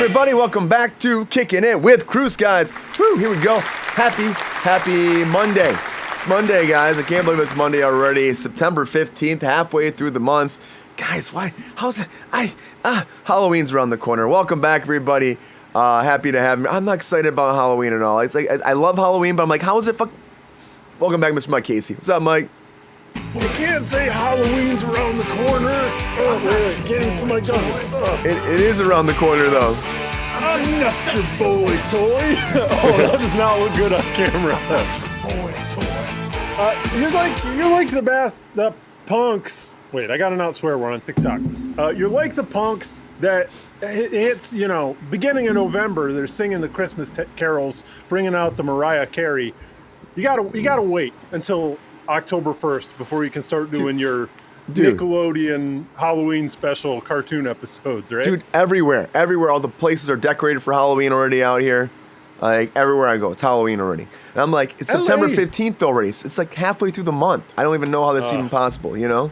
everybody, welcome back to Kickin' It with Kruse, guys. Woo, here we go. Happy Monday. It's Monday, guys. I can't believe it's Monday already. September 15th, halfway through the month. Guys, why? How's it? Halloween's around the corner. Welcome back, everybody. Happy to have me. I'm not excited about Halloween at all. It's like I love Halloween, but I'm like, how is it? Welcome back, Mr. Mike Casey. What's up, Mike? You can't say Halloween's around the corner. Oh, wait, get into my guns. It is around the corner, though. I'm not your boy toy. Oh, that does not look good on camera. You're like the punks. Wait, I gotta not swear. We're on TikTok. You're like the punks that it's beginning of November. They're singing the Christmas carols, bringing out the Mariah Carey. You gotta wait until October 1st before you can start doing your Nickelodeon Halloween special cartoon episodes, right? Dude, everywhere, all the places are decorated for Halloween already out here. Like, everywhere I go, it's Halloween already. And I'm like, it's September 15th already. It's like halfway through the month. I don't even know how that's even possible, you know?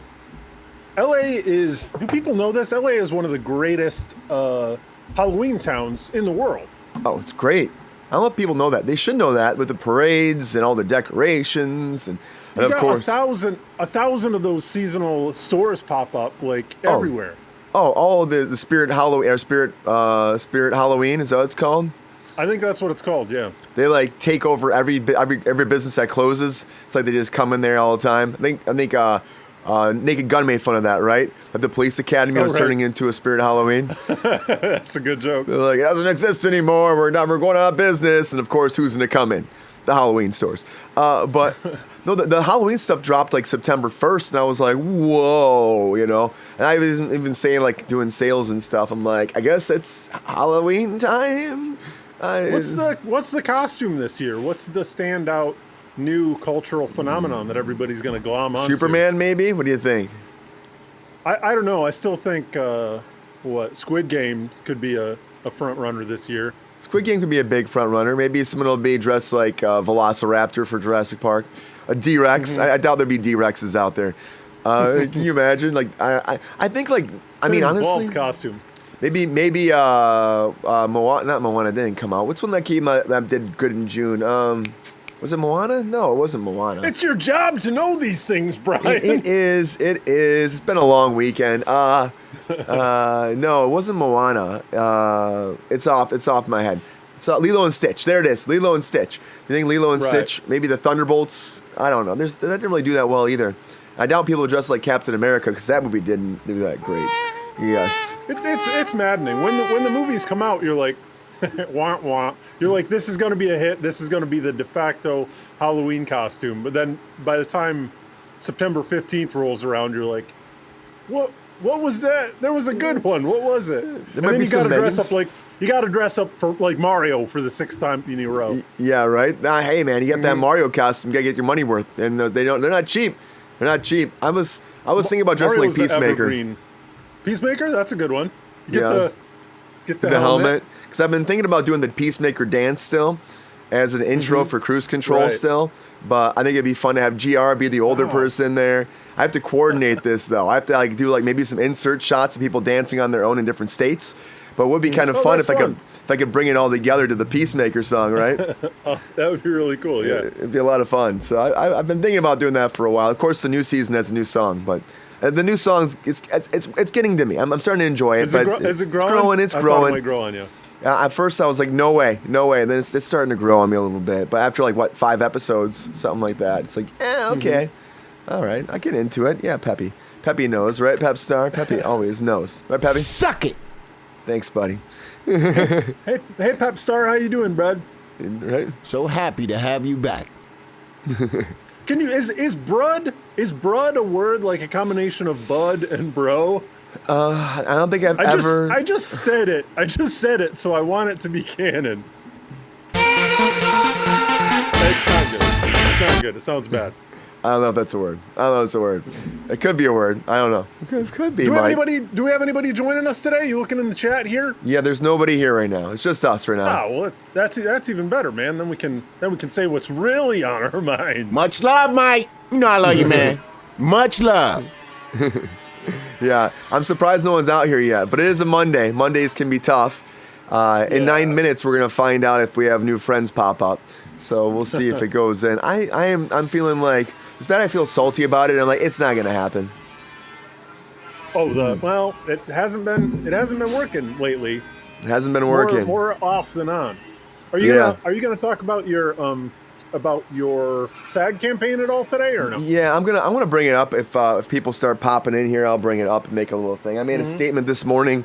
do people know this? LA is one of the greatest Halloween towns in the world. Oh, it's great. I don't know if people know that. They should know that with the parades and all the decorations and of course. A thousand of those seasonal stores pop up everywhere. Oh, the Spirit Halloween, is that what it's called? I think that's what it's called, yeah. They like take over every business that closes. It's like they just come in there all the time. I think Naked Gun made fun of that, right? That the police academy was turning into a Spirit Halloween. That's a good joke. They're like, it doesn't exist anymore. We're going out of business. And of course, who's going to come in? The Halloween stores. But no, the Halloween stuff dropped like September 1st, and I was like, whoa, And I was even saying like doing sales and stuff. I'm like, I guess it's Halloween time. What's the costume this year? What's the standout new cultural phenomenon that everybody's going to glom onto? Superman, maybe? What do you think? I don't know. I still think Squid Game could be a front runner this year. Squid Game could be a big front runner. Maybe someone will be dressed like Velociraptor for Jurassic Park. A D-Rex. Mm-hmm. I doubt there'd be D-Rexes out there. Can you imagine? Like I think like honestly, costume. Maybe Moana. Not Moana didn't come out. What's one that did good in June? Was it Moana? No, it wasn't Moana. It's your job to know these things, Brian. It is. It's been a long weekend. No, it wasn't Moana. It's off my head. It's Lilo and Stitch. There it is. Lilo and Stitch. You think Lilo and Stitch? Maybe the Thunderbolts? I don't know. That didn't really do that well either. I doubt people dress like Captain America because that movie didn't do that great. Yes. It's maddening. When the movies come out, you're like, wah, wah. You're like, this is going to be a hit. This is going to be the de facto Halloween costume. But then by the time September 15th rolls around, you're like, what was that? There was a good one. What was it? There might be some you got to dress up for like Mario for the 6th time in a row. Yeah, right. Nah, hey man, you got that Mario costume. You got to get your money worth. And they're not cheap. They're not cheap. I was thinking about dressing like Peacemaker. Peacemaker? That's a good one. Get the helmet. Because I've been thinking about doing the Peacemaker dance still as an intro for Cruise Control still. But I think it'd be fun to have GR be the older person there. I have to coordinate this though. I have to do maybe some insert shots of people dancing on their own in different states. But it would be kind of fun if I could bring it all together to the Peacemaker song, right? That would be really cool. Yeah, it'd be a lot of fun. So I've been thinking about doing that for a while. Of course, the new season has a new song, but the new songs it's getting to me. I'm starting to enjoy it. Is it growing? It's growing. It's growing. I thought it might grow on you. At first, I was like, no way. And then it's starting to grow on me a little bit. But after 5 episodes, something like that, it's like, okay. All right, I get into it. Yeah, Peppy. Peppy knows, right, Pep Star? Peppy always knows. Right, Peppy? Suck it. Thanks, buddy. Hey, Pep Star, how you doing, bud? Right? So happy to have you back. Can you, is brud a word like a combination of bud and bro? I don't think I've ever... I just said it, so I want it to be canon. It's not good. It sounds bad. I don't know if that's a word. It could be a word. I don't know. It could be, Do we have anybody joining us today? You looking in the chat here? Yeah, there's nobody here right now. It's just us right now. Oh, well, that's even better, man. Then we can say what's really on our minds. Much love, Mike. You know I love you, man. Much love. Yeah, I'm surprised no one's out here yet, but it is a Monday. Mondays can be tough. In 9 minutes, we're gonna find out if we have new friends pop up. So we'll see if it goes in. I'm feeling like it's bad. I feel salty about it. I'm like, it's not gonna happen. Oh, well, it hasn't been working lately. It hasn't been working. More off than on. Are you gonna talk about your SAG campaign at all today or no? Yeah, I want to bring it up. If people start popping in here, I'll bring it up and make a little thing. I made a statement this morning.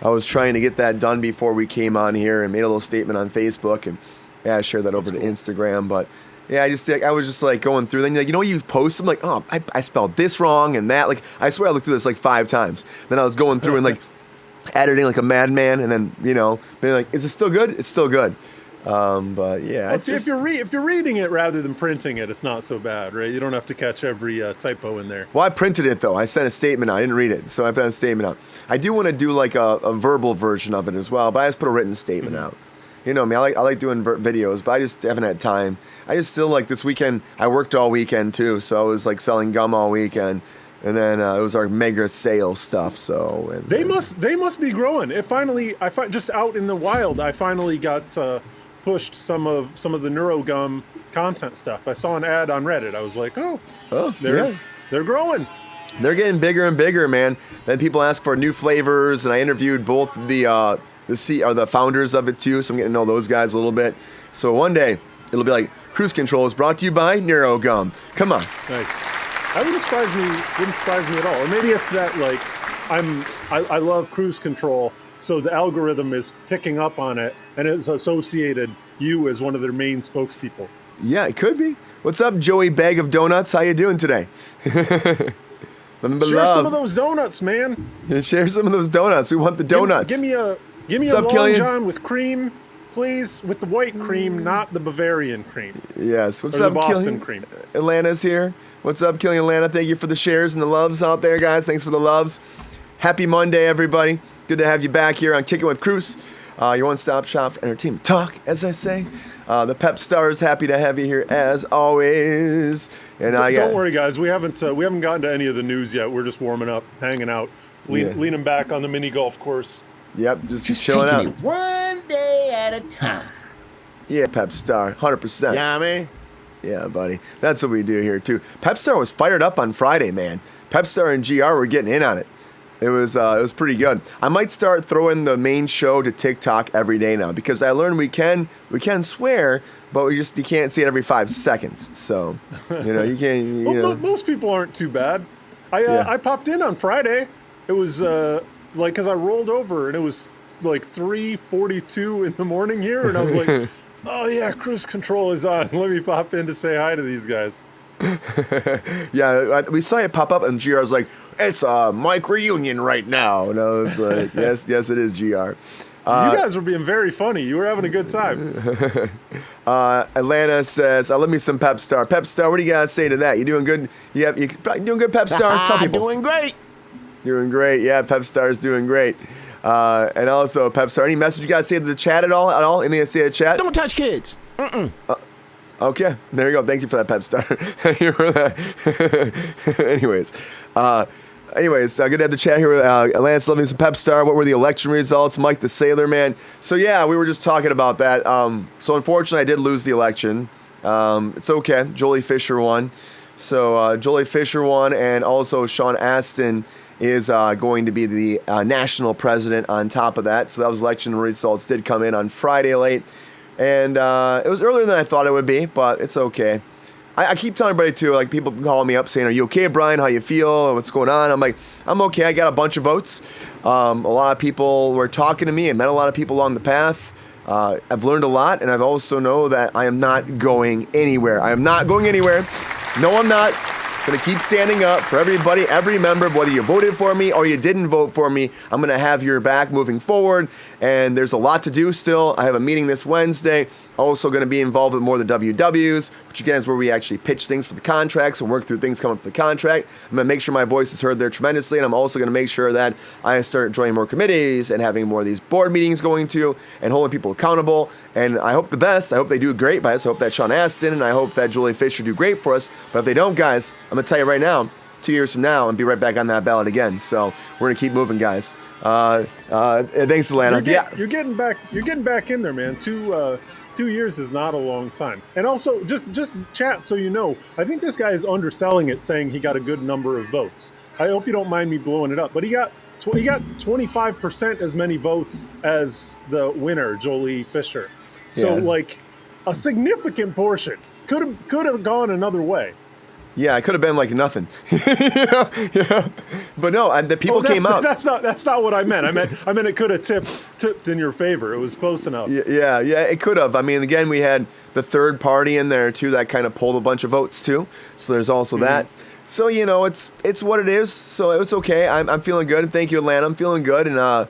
I was trying to get that done before we came on here and made a little statement on Facebook, and I shared that over to Instagram. But yeah, I was just like going through. Then you post. I'm like, oh, I spelled this wrong and that. Like, I swear I looked through this like 5 times. Then I was going through and like editing like a madman, and then being like, is it still good? It's still good. But yeah, well, if you're reading it rather than printing it, it's not so bad, right? You don't have to catch every typo in there. Well, I printed it though. I sent a statement out. I didn't read it, so I put a statement out. I do want to do like a verbal version of it as well, but I just put a written statement out. You know me, I like doing videos, but I just haven't had time. I just still like this weekend. I worked all weekend too, so I was like selling gum all weekend. And then it was our mega sale stuff. So they must be growing. Just out in the wild, I finally got pushed some of the NeuroGum content stuff. I saw an ad on Reddit. I was like, they're growing. They're getting bigger and bigger, man. Then people ask for new flavors, and I interviewed both the founders of it too. So I'm getting to know those guys a little bit. So one day it'll be like Cruise Control is brought to you by NeuroGum. Come on. Nice. That wouldn't surprise me at all. Or maybe it's that like I love Cruise Control, so the algorithm is picking up on it and it's associated you as one of their main spokespeople. Yeah, it could be. What's up, Joey Bag of Donuts? How you doing today? Share some of those donuts, man. Yeah, share some of those donuts. We want the donuts. Give me a Long John with cream, please, with the white cream, not the Bavarian cream. Yes. What's or up, the Boston Killian? cream? Atlanta's here. What's up, Killian Atlanta? Thank you for the shares and the loves out there, guys. Thanks for the loves. Happy Monday, everybody. Good to have you back here on Kickin with Kruse, your one-stop shop for entertainment talk, as I say. The Pep Star is happy to have you here as always. And don't worry, guys. We haven't gotten to any of the news yet. We're just warming up, hanging out, leaning back on the mini golf course. Yep, just chilling out. It one day at a time. Yeah, Pep Star, 100%. Yeah, I mean. Yeah, buddy. That's what we do here, too. Pep Star was fired up on Friday, man. Pep Star and GR were getting in on it. It was pretty good. I might start throwing the main show to TikTok every day now because I learned we can swear, but you can't see it every 5 seconds. So, you can't. Most people aren't too bad. I popped in on Friday. It was because I rolled over and it was like 3:42 in the morning here, and I was like, oh yeah, Cruise Control is on. Let me pop in to say hi to these guys. Yeah, we saw it pop up, and GR was like, "It's a Mike reunion right now," and I was like, "Yes, it is GR." You guys were being very funny. You were having a good time. Atlanta says, "Let me some Pep Star." Pep Star, what do you guys say to that? You doing good? You doing good, Pep Star? Tell people. Doing great. Doing great. Yeah, Pep Star is doing great. And also, Pep Star, any message you guys say to the chat at all? Anything to say to the chat? Don't touch kids. Okay, there you go. Thank you for that, Pep Star. Thank you for that. Anyways, good to have the chat here with Lance. Loving some Pep Star. What were the election results? Mike the Sailor Man. So yeah, we were just talking about that. So unfortunately, I did lose the election. It's okay. Jolie Fisher won. So Jolie Fisher won, and also Sean Astin is going to be the national president on top of that. So that was election results did come in on Friday late. And it was earlier than I thought it would be, but it's okay. I keep telling everybody too, like people calling me up saying, "Are you okay, Brian? How you feel? What's going on?" I'm like, I'm okay. I got a bunch of votes. A lot of people were talking to me. I met a lot of people along the path. I've learned a lot, and I've also know that I am not going anywhere. I am not going anywhere. No, I'm not. I'm going to keep standing up for everybody, every member, whether you voted for me or you didn't vote for me. I'm going to have your back moving forward, and there's a lot to do still. I have a meeting this Wednesday. Also going to be involved with more of the WWs, which again is where we actually pitch things for the contracts and work through things coming up for the contract. I'm going to make sure my voice is heard there tremendously, and I'm also going to make sure that I start joining more committees and having more of these board meetings going to and holding people accountable. And I hope the best. I hope they do great by us. I hope that Sean Astin and I hope that Julie Fisher do great for us. But if they don't, guys, I'm going to tell you right now, 2 years from now, and be right back on that ballot again. So we're going to keep moving, guys. Thanks, Atlanta. You're getting back in there, man. 2 years is not a long time. And also, just chat so you know, I think this guy is underselling it, saying he got a good number of votes. I hope you don't mind me blowing it up, but he got 25% as many votes as the winner, Jolie Fisher. So like a significant portion could have gone another way. Yeah, it could have been like nothing. But no, the people came out. That's not what I meant. I meant it could have tipped in your favor. It was close enough. Yeah, it could have. I mean, again, we had the third party in there too that kind of pulled a bunch of votes too. So there's also that. So it's what it is. So it was okay. I'm feeling good. And thank you, Atlanta. I'm feeling good. And I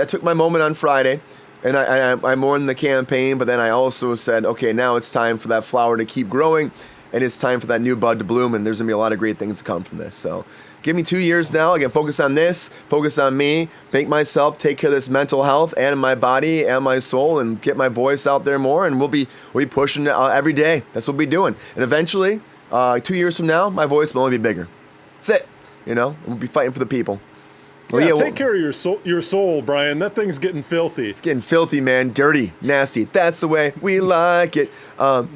took my moment on Friday. And I mourned the campaign, but then I also said, okay, now it's time for that flower to keep growing. And it's time for that new bud to bloom, and there's going to be a lot of great things to come from this. So give me 2 years now. Again, focus on this, focus on me, make myself take care of this mental health and my body and my soul, and get my voice out there more, and we'll be pushing every day. That's what we'll be doing. And eventually, 2 years from now, my voice will only be bigger. That's it. We'll be fighting for the people. Take care of your soul, Brian. That thing's getting filthy. It's getting filthy, man. Dirty, nasty. That's the way we like it. Grimy.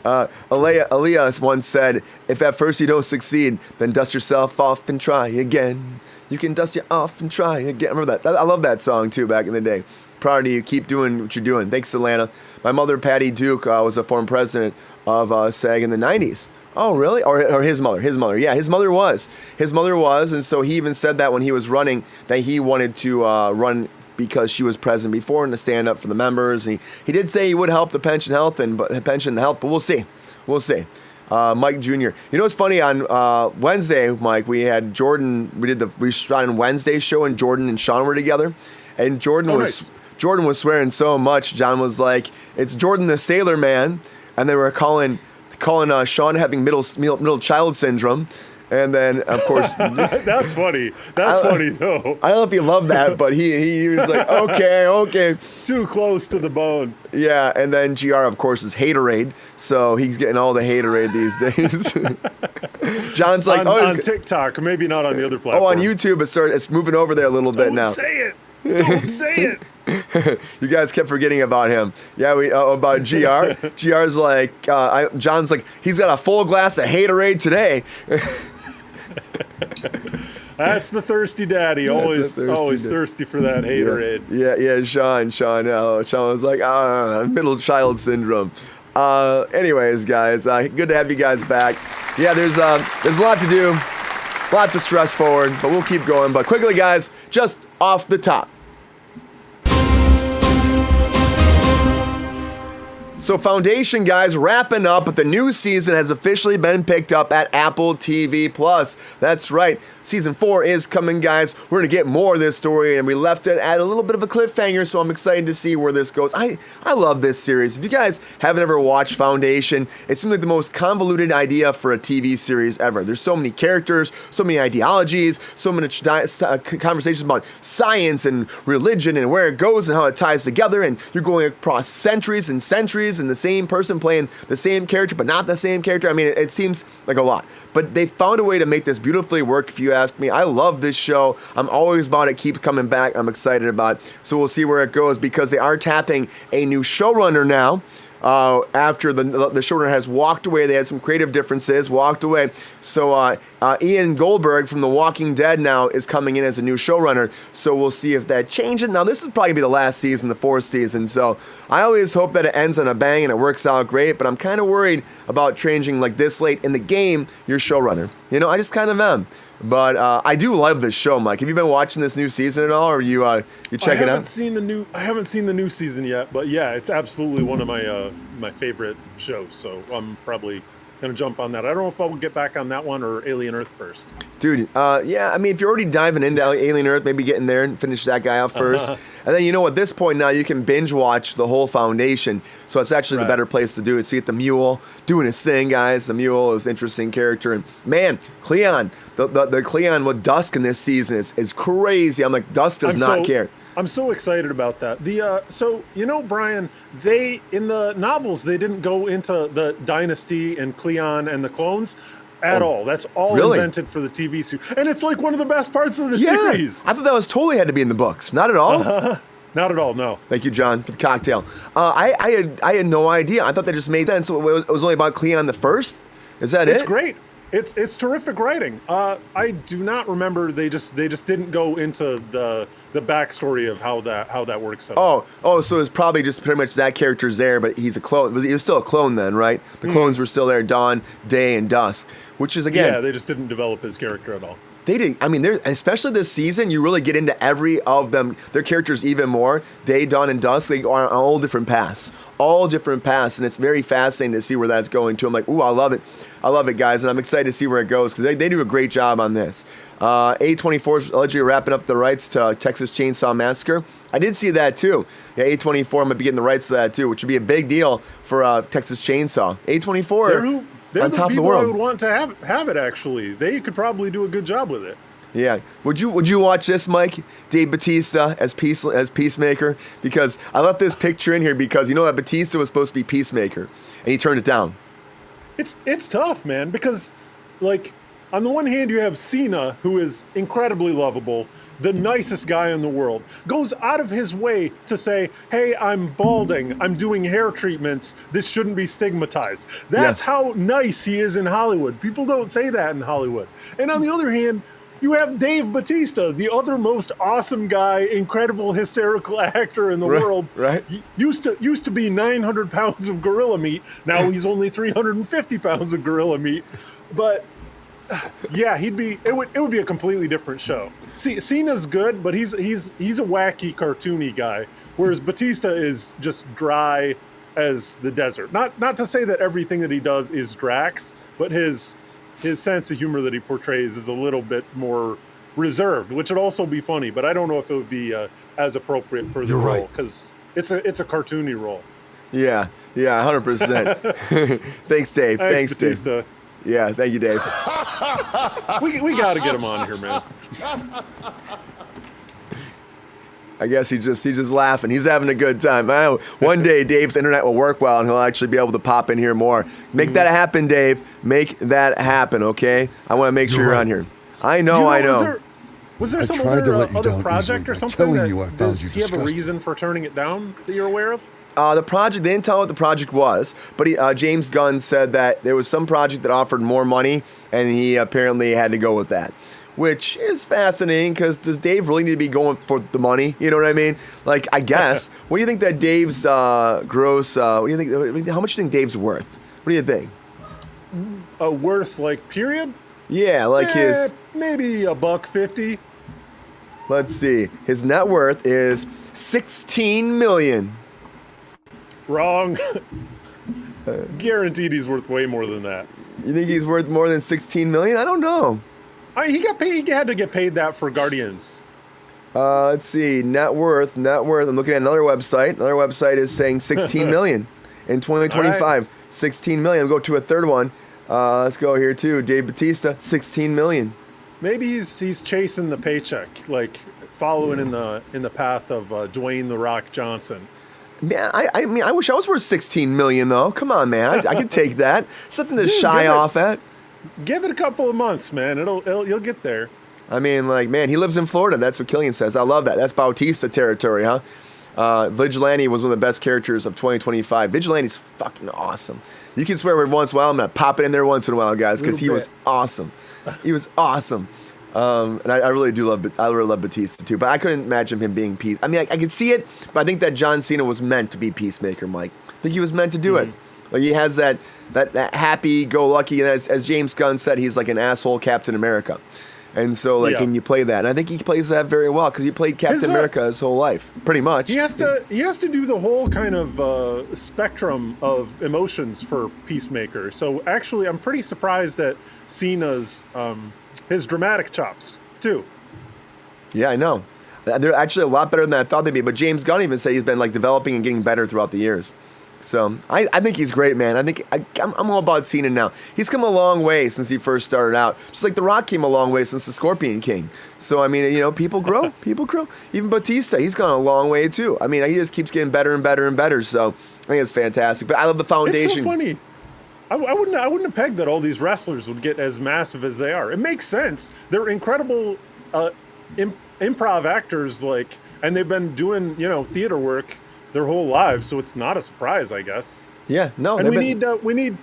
Aaliyah once said, if at first you don't succeed, then dust yourself off and try again. You can dust you off and try again. Remember that? I love that song, too, back in the day. Proud of you. Keep doing what you're doing. Thanks, Atlanta. My mother, Patty Duke, was a former president of SAG in the 90s. Oh, really? Or his mother. Yeah, his mother was. And so he even said that when he was running, that he wanted to run because she was president before and to stand up for the members. And he did say he would help the pension health, but we'll see. Mike Jr. You know what's funny? On Wednesday, Mike, we had Jordan. We shot on Wednesday's show, and Jordan and Sean were together. And Jordan was swearing so much. John was like, "It's Jordan the Sailor Man," and they were calling Sean having middle child syndrome. And then, of course... That's funny. That's funny, though. I don't know if he loved that, but he was like, okay. Too close to the bone. Yeah, and then GR, of course, is Haterade, so he's getting all the Haterade these days. John's like... on TikTok, maybe not on the other platform. Oh, on YouTube, it's moving over there a little bit now. Don't say it. You guys kept forgetting about him. Yeah, about GR. GR's like, John's like, he's got a full glass of Haterade today. That's the thirsty daddy. Always thirsty for that Haterade. Yeah, Sean. Sean was like, middle child syndrome. Anyways, guys, good to have you guys back. Yeah, there's a lot to do, lots of stress forward, but we'll keep going. But quickly, guys, just off the top. So Foundation, guys, wrapping up, but the new season has officially been picked up at Apple TV+. That's right. Season 4 is coming, guys. We're going to get more of this story, and we left it at a little bit of a cliffhanger, so I'm excited to see where this goes. I love this series. If you guys haven't ever watched Foundation, it seems like the most convoluted idea for a TV series ever. There's so many characters, so many ideologies, so many conversations about science and religion and where it goes and how it ties together, and you're going across centuries and centuries, and the same person playing the same character but not the same character. I mean, it seems like a lot, but they found a way to make this beautifully work. If you ask me, I love this show. I'm always about it. Keeps coming back. I'm excited about it. So we'll see where it goes, because they are tapping a new showrunner now. After the showrunner has walked away, they had some creative differences, walked away. So Ian Goldberg from The Walking Dead now is coming in as a new showrunner. So we'll see if that changes. Now, this is probably going to be the last season, the 4th season. So I always hope that it ends on a bang and it works out great. But I'm kind of worried about changing like this late in the game your showrunner. I just kind of am. But I do love this show, Mike. Have you been watching this new season at all, or you check it out? I haven't seen the new season yet, but yeah, it's absolutely one of my favorite shows. So I'm probably gonna jump on that. I don't know if I'll get back on that one or Alien Earth first. Dude, yeah, I mean, if you're already diving into Alien Earth, maybe get in there and finish that guy off first. And then, at this point now, you can binge watch the whole Foundation. So it's actually the better place to do it. So you get the mule doing his thing, guys. The mule is an interesting character. And man, Cleon, the Cleon with Dusk in this season is crazy. I'm like, Dusk does not care. I'm so excited about that. Brian, in the novels, they didn't go into the dynasty and Cleon and the clones. at all. That's all really? invented for the TV series. And it's like one of the best parts of the Yeah, series. I thought that was totally had to be in the books. Not at all. Not at all, no. Thank you, John, for the cocktail. I had no idea. I thought that just made sense. It was only about Cleon the First. Is that It's it? great. It's terrific writing. I do not remember they just didn't go into the backstory of how that works out. Oh, so it's probably just pretty much that character's there, but he's a clone. He was still a clone then, right? The clones were still there, dawn, day, and dusk, which is again. Yeah, they just didn't develop his character at all. They didn't. I mean, especially this season, you really get into every of them, their characters even more. Day, dawn, and dusk, they are on all different paths, and it's very fascinating to see where that's going to. I'm like, ooh, I love it, guys, and I'm excited to see where it goes because they do a great job on this. A24 is allegedly wrapping up the rights to Texas Chainsaw Massacre. I did see that too. Yeah, A24 might be getting the rights to that too, which would be a big deal for Texas Chainsaw. A24. They're on the top of the people world. I would want to have it, actually. They could probably do a good job with it. Yeah. Would you watch this, Mike? Dave Bautista as Peacemaker? Because I left this picture in here because you know that Bautista was supposed to be Peacemaker, and he turned it down. It's tough, man, because, like, on the one hand, you have Cena, who is incredibly lovable, the nicest guy in the world, goes out of his way to say, hey, I'm balding, I'm doing hair treatments, this shouldn't be stigmatized. That's how nice he is in Hollywood. People don't say that in Hollywood. And on the other hand, you have Dave Bautista, the other most awesome guy, incredible hysterical actor in the world. Right. Used to be 900 pounds of gorilla meat. Now he's only 350 pounds of gorilla meat. But yeah, it would be a completely different show. See, Cena's good, but he's a wacky, cartoony guy, whereas Bautista is just dry as the desert. Not to say that everything that he does is Drax, but his sense of humor that he portrays is a little bit more reserved, which would also be funny. But I don't know if it would be as appropriate for the role because it's a cartoony role. Yeah, 100%. Thanks, Dave. Thanks, Bautista. Dave. Yeah, thank you, Dave. We got to get him on here, man. I guess he's just laughing. He's having a good time. I know one day Dave's internet will work well and he'll actually be able to pop in here more. Make that happen, Dave. Make that happen, okay? I want to make sure you're on here. I know. Was there some other project or something does he have a reason for turning it down that you're aware of? The project, they didn't tell what the project was, but James Gunn said that there was some project that offered more money, and he apparently had to go with that, which is fascinating because does Dave really need to be going for the money? You know what I mean? Like, I guess. What do you think that Dave's gross, what do you think, how much do you think Dave's worth? What do you think? Worth, like, period? Yeah, like his... Maybe $150. Let's see. His net worth is $16 million. Wrong. Guaranteed he's worth way more than that. You think he's worth more than $16 million? I don't know. He got paid. He had to get paid that for Guardians. Let's see. Net worth. I'm looking at another website. Another website is saying $16 million in 2025. Right. $16 million. We'll go to a third one. Let's go here too. Dave Bautista, $16 million. Maybe he's chasing the paycheck, like following in the path of Dwayne "The Rock" Johnson. Man, I mean, I wish I was worth $16 million though. Come on, man, I could take that. Something to shy off at. Give it a couple of months, man. You'll get there. I mean, like, man, he lives in Florida. That's what Killian says. I love that. That's Bautista territory, huh? Vigilante was one of the best characters of 2025. Vigilante's fucking awesome. You can swear every once in a while. I'm gonna pop it in there once in a while, guys, because he was awesome. He was awesome. And I really do love Bautista too, but I couldn't imagine him being Peace. I mean, I could see it, but I think that John Cena was meant to be Peacemaker, Mike. I think he was meant to do it. Like, he has that happy-go-lucky, and as James Gunn said, he's like an asshole Captain America. And so, like, and you play that, and I think he plays that very well because he played Captain America his whole life, pretty much. He has to do the whole kind of spectrum of emotions for Peacemaker. So actually, I'm pretty surprised at Cena's his dramatic chops too. Yeah, I know. They're actually a lot better than I thought they'd be. But James Gunn even said he's been like developing and getting better throughout the years. So I think he's great, man. I'm all about Cena now. He's come a long way since he first started out. Just like The Rock came a long way since the Scorpion King. So, I mean, you know, people grow. People grow. Even Bautista, he's gone a long way, too. I mean, he just keeps getting better and better and better. So I think it's fantastic. But I love the foundation. It's so funny. I wouldn't have pegged that all these wrestlers would get as massive as they are. It makes sense. They're incredible improv actors, like, and they've been doing theater work their whole lives, so it's not a surprise, I guess. Yeah, no, and we need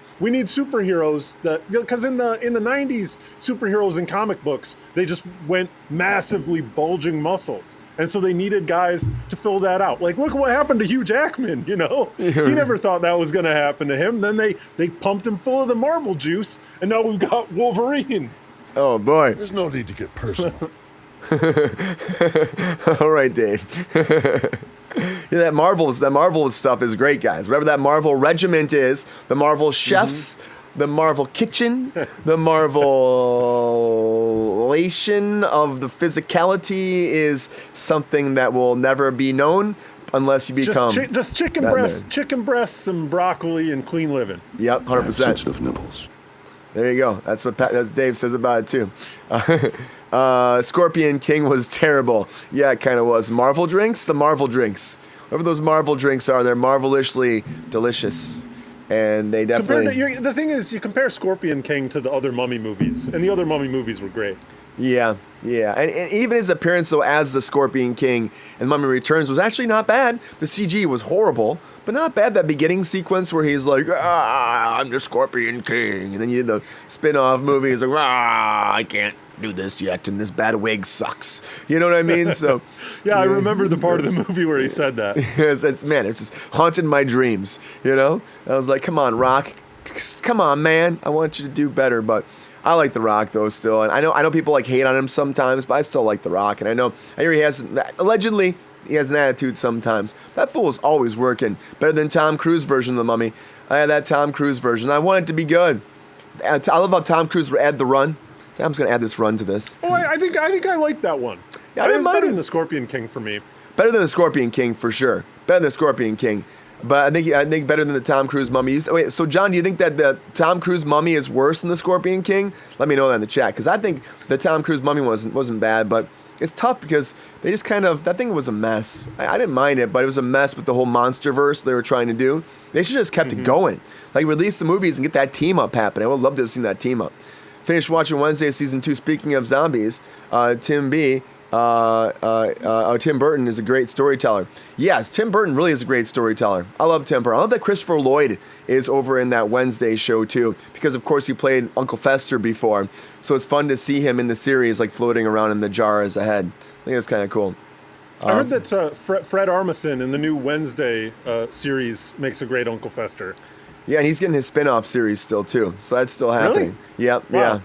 superheroes because in the 90s, superheroes in comic books, they just went massively bulging muscles, and so they needed guys to fill that out. Like, look what happened to Hugh Jackman. He never thought that was going to happen to him. Then they pumped him full of the Marvel juice, and now we've got Wolverine. Oh boy, there's no need to get personal. All right, Dave. Yeah, that Marvel stuff is great, guys. Whatever that Marvel regiment is, the Marvel chefs, the Marvel kitchen, the Marvelation of the physicality is something that will never be known unless you become just chicken breasts and broccoli and clean living. Yep, 100%. Sensitive nipples. There you go. That's what Dave says about it too. Scorpion King was terrible. Yeah, it kind of was. The Marvel drinks. Whatever those Marvel drinks are, they're marvelously delicious. And they definitely... the thing is, you compare Scorpion King to the other Mummy movies, and the other Mummy movies were great. Yeah. And even his appearance, though, as the Scorpion King in Mummy Returns was actually not bad. The CG was horrible, but not bad. That beginning sequence where he's like, I'm the Scorpion King. And then you did the spin-off movie. He's like, I can't do this yet, and this bad wig sucks. You know what I mean? So yeah, I remember the part of the movie where he said that. it's just haunted my dreams. I was like, come on, Rock. Come on, man. I want you to do better, but... I like The Rock though still, and I know people like hate on him sometimes, but I still like The Rock, and I hear he has allegedly he has an attitude sometimes. That fool is always working better than Tom Cruise version of the Mummy. I had that Tom Cruise version. I want it to be good. I love how Tom Cruise add the run. I'm just gonna add this run to this. Oh, I think I like that one. Yeah, I didn't mind better it. than the Scorpion King for me. Better than the Scorpion King for sure. Better than the Scorpion King. But I think better than the Tom Cruise Mummy. Wait, so John, do you think that the Tom Cruise Mummy is worse than the Scorpion King? Let me know that in the chat, because I think the Tom Cruise Mummy wasn't bad, but it's tough because they just that thing was a mess. I didn't mind it, but it was a mess with the whole monsterverse they were trying to do. They should just kept it going. Like, release the movies and get that team up happening. I would love to have seen that team up. Finished watching Wednesday season 2. Speaking of zombies, Tim Burton is a great storyteller. Yes, Tim Burton really is a great storyteller. I love Tim Burton. I love that Christopher Lloyd is over in that Wednesday show too, because of course he played Uncle Fester before. So it's fun to see him in the series, like floating around in the jar as a head. I think it's kind of cool. I heard that Fred Armisen in the new Wednesday series makes a great Uncle Fester. Yeah, and he's getting his spin-off series still too. So that's still happening. Really? Yep, wow. Yeah.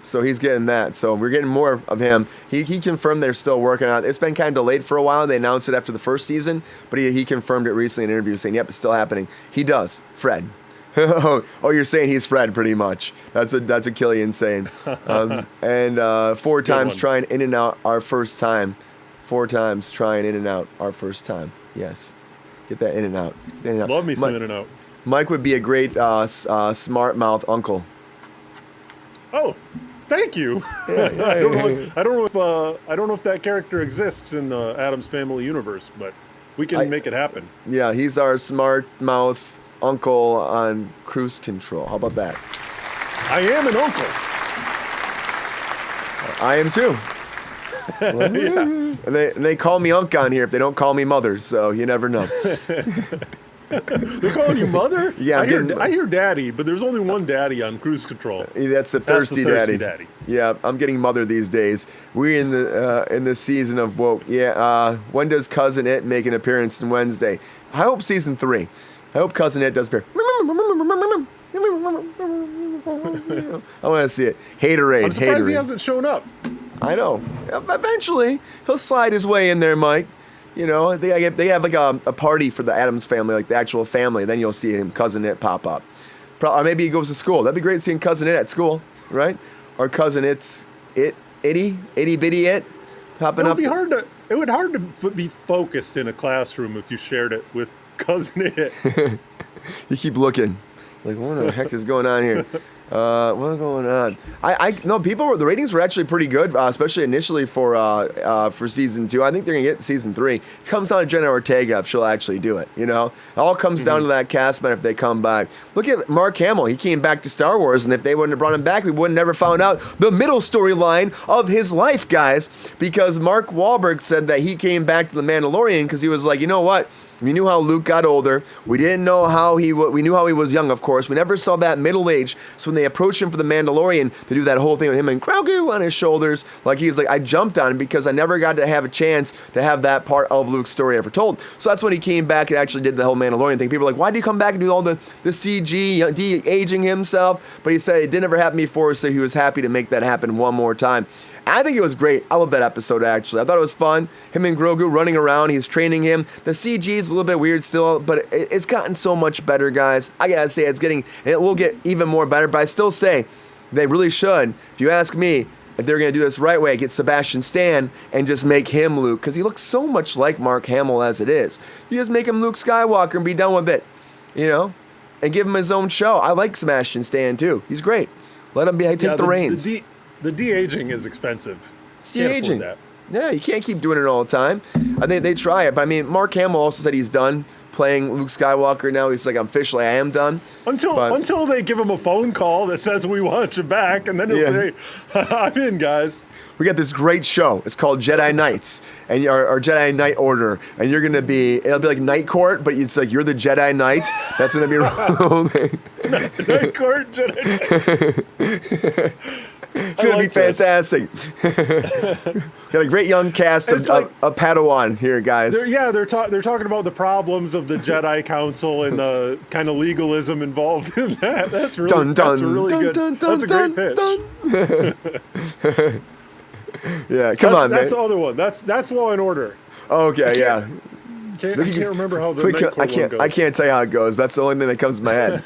So he's getting that. So we're getting more of him. He confirmed they're still working on it. It's been kind of delayed for a while. They announced it after the first season, but he confirmed it recently in an interview saying, yep, it's still happening. He does. Fred. Oh, you're saying he's Fred pretty much. That's a Killian saying. And 4 times trying in and out our first time. 4 times trying in and out our first time. Yes. Get that in and out. Love me some in and out. Mike would be a great smart mouth uncle. Oh, thank you. I don't know if that character exists in the Addams Family universe, but we can make it happen. Yeah, he's our smart mouth uncle on cruise control. How about that? I am an uncle. I am too. Yeah. And they call me Unc on here if they don't call me Mother, so you never know. They're calling you Mother? Yeah, I hear Daddy, but there's only one Daddy on cruise control. That's the thirsty daddy. Yeah, I'm getting Mother these days. We're in the season of woke. Yeah, when does Cousin It make an appearance on Wednesday? I hope season 3. I hope Cousin It does appear. I want to see it. Haterade. I'm surprised he hasn't shown up. I know. Eventually, he'll slide his way in there, Mike. You know, they have like a party for the Addams family, like the actual family. Then you'll see him, Cousin It, pop up. Or maybe he goes to school. That'd be great seeing Cousin It at school, right? Or Cousin Itty Bitty It popping up. It would hard to be focused in a classroom if you shared it with Cousin It. You keep looking. Like, what the heck is going on here? What's going on? No, the ratings were actually pretty good, especially initially for season 2. I think they're gonna get season 3. It comes down to Jenna Ortega if she'll actually do it. You know, it all comes down to that cast man if they come back. Look at Mark Hamill. He came back to Star Wars, and if they wouldn't have brought him back, we would have never found out the middle storyline of his life, guys. Because Mark Wahlberg said that he came back to The Mandalorian because he was like, you know what? We knew how Luke got older. We didn't know how we knew how he was young, of course. We never saw that middle age. So when they approached him for The Mandalorian to do that whole thing with him and Grogu on his shoulders, like he's like, I jumped on him because I never got to have a chance to have that part of Luke's story ever told. So that's when he came back and actually did the whole Mandalorian thing. People are like, why did he come back and do all the CG, de-aging himself? But he said it didn't ever happen before, so he was happy to make that happen one more time. I think it was great. I love that episode, actually. I thought it was fun. Him and Grogu running around. He's training him. The CG is a little bit weird still, but it's gotten so much better, guys. I gotta say, it will get even more better, but I still say they really should, if you ask me, if they're going to do this right way, get Sebastian Stan and just make him Luke, because he looks so much like Mark Hamill as it is. You just make him Luke Skywalker and be done with it, you know, and give him his own show. I like Sebastian Stan, too. He's great. Let him take the reins. The de-aging is expensive. It's de-aging. Yeah, you can't keep doing it all the time. I think they try it, but I mean, Mark Hamill also said he's done playing Luke Skywalker now. He's like, officially, I am done. Until they give him a phone call that says, we want you back, and then he'll say, I'm in, guys. We got this great show. It's called Jedi Knights, and or Jedi Knight Order, and you're gonna it'll be like Night Court, but it's like you're the Jedi Knight. That's gonna be the whole thing. Night Court, Jedi Knight. It's gonna be fantastic. Got a great young cast of Padawan here, guys. They're talking about the problems of the Jedi Council and the kind of legalism involved in that. That's really good. That's a great pitch. Yeah, come on, man. That's the other one. That's Law and Order. Okay, yeah. I can't remember how the Night Court one goes. I can't tell you how it goes. That's the only thing that comes to my head.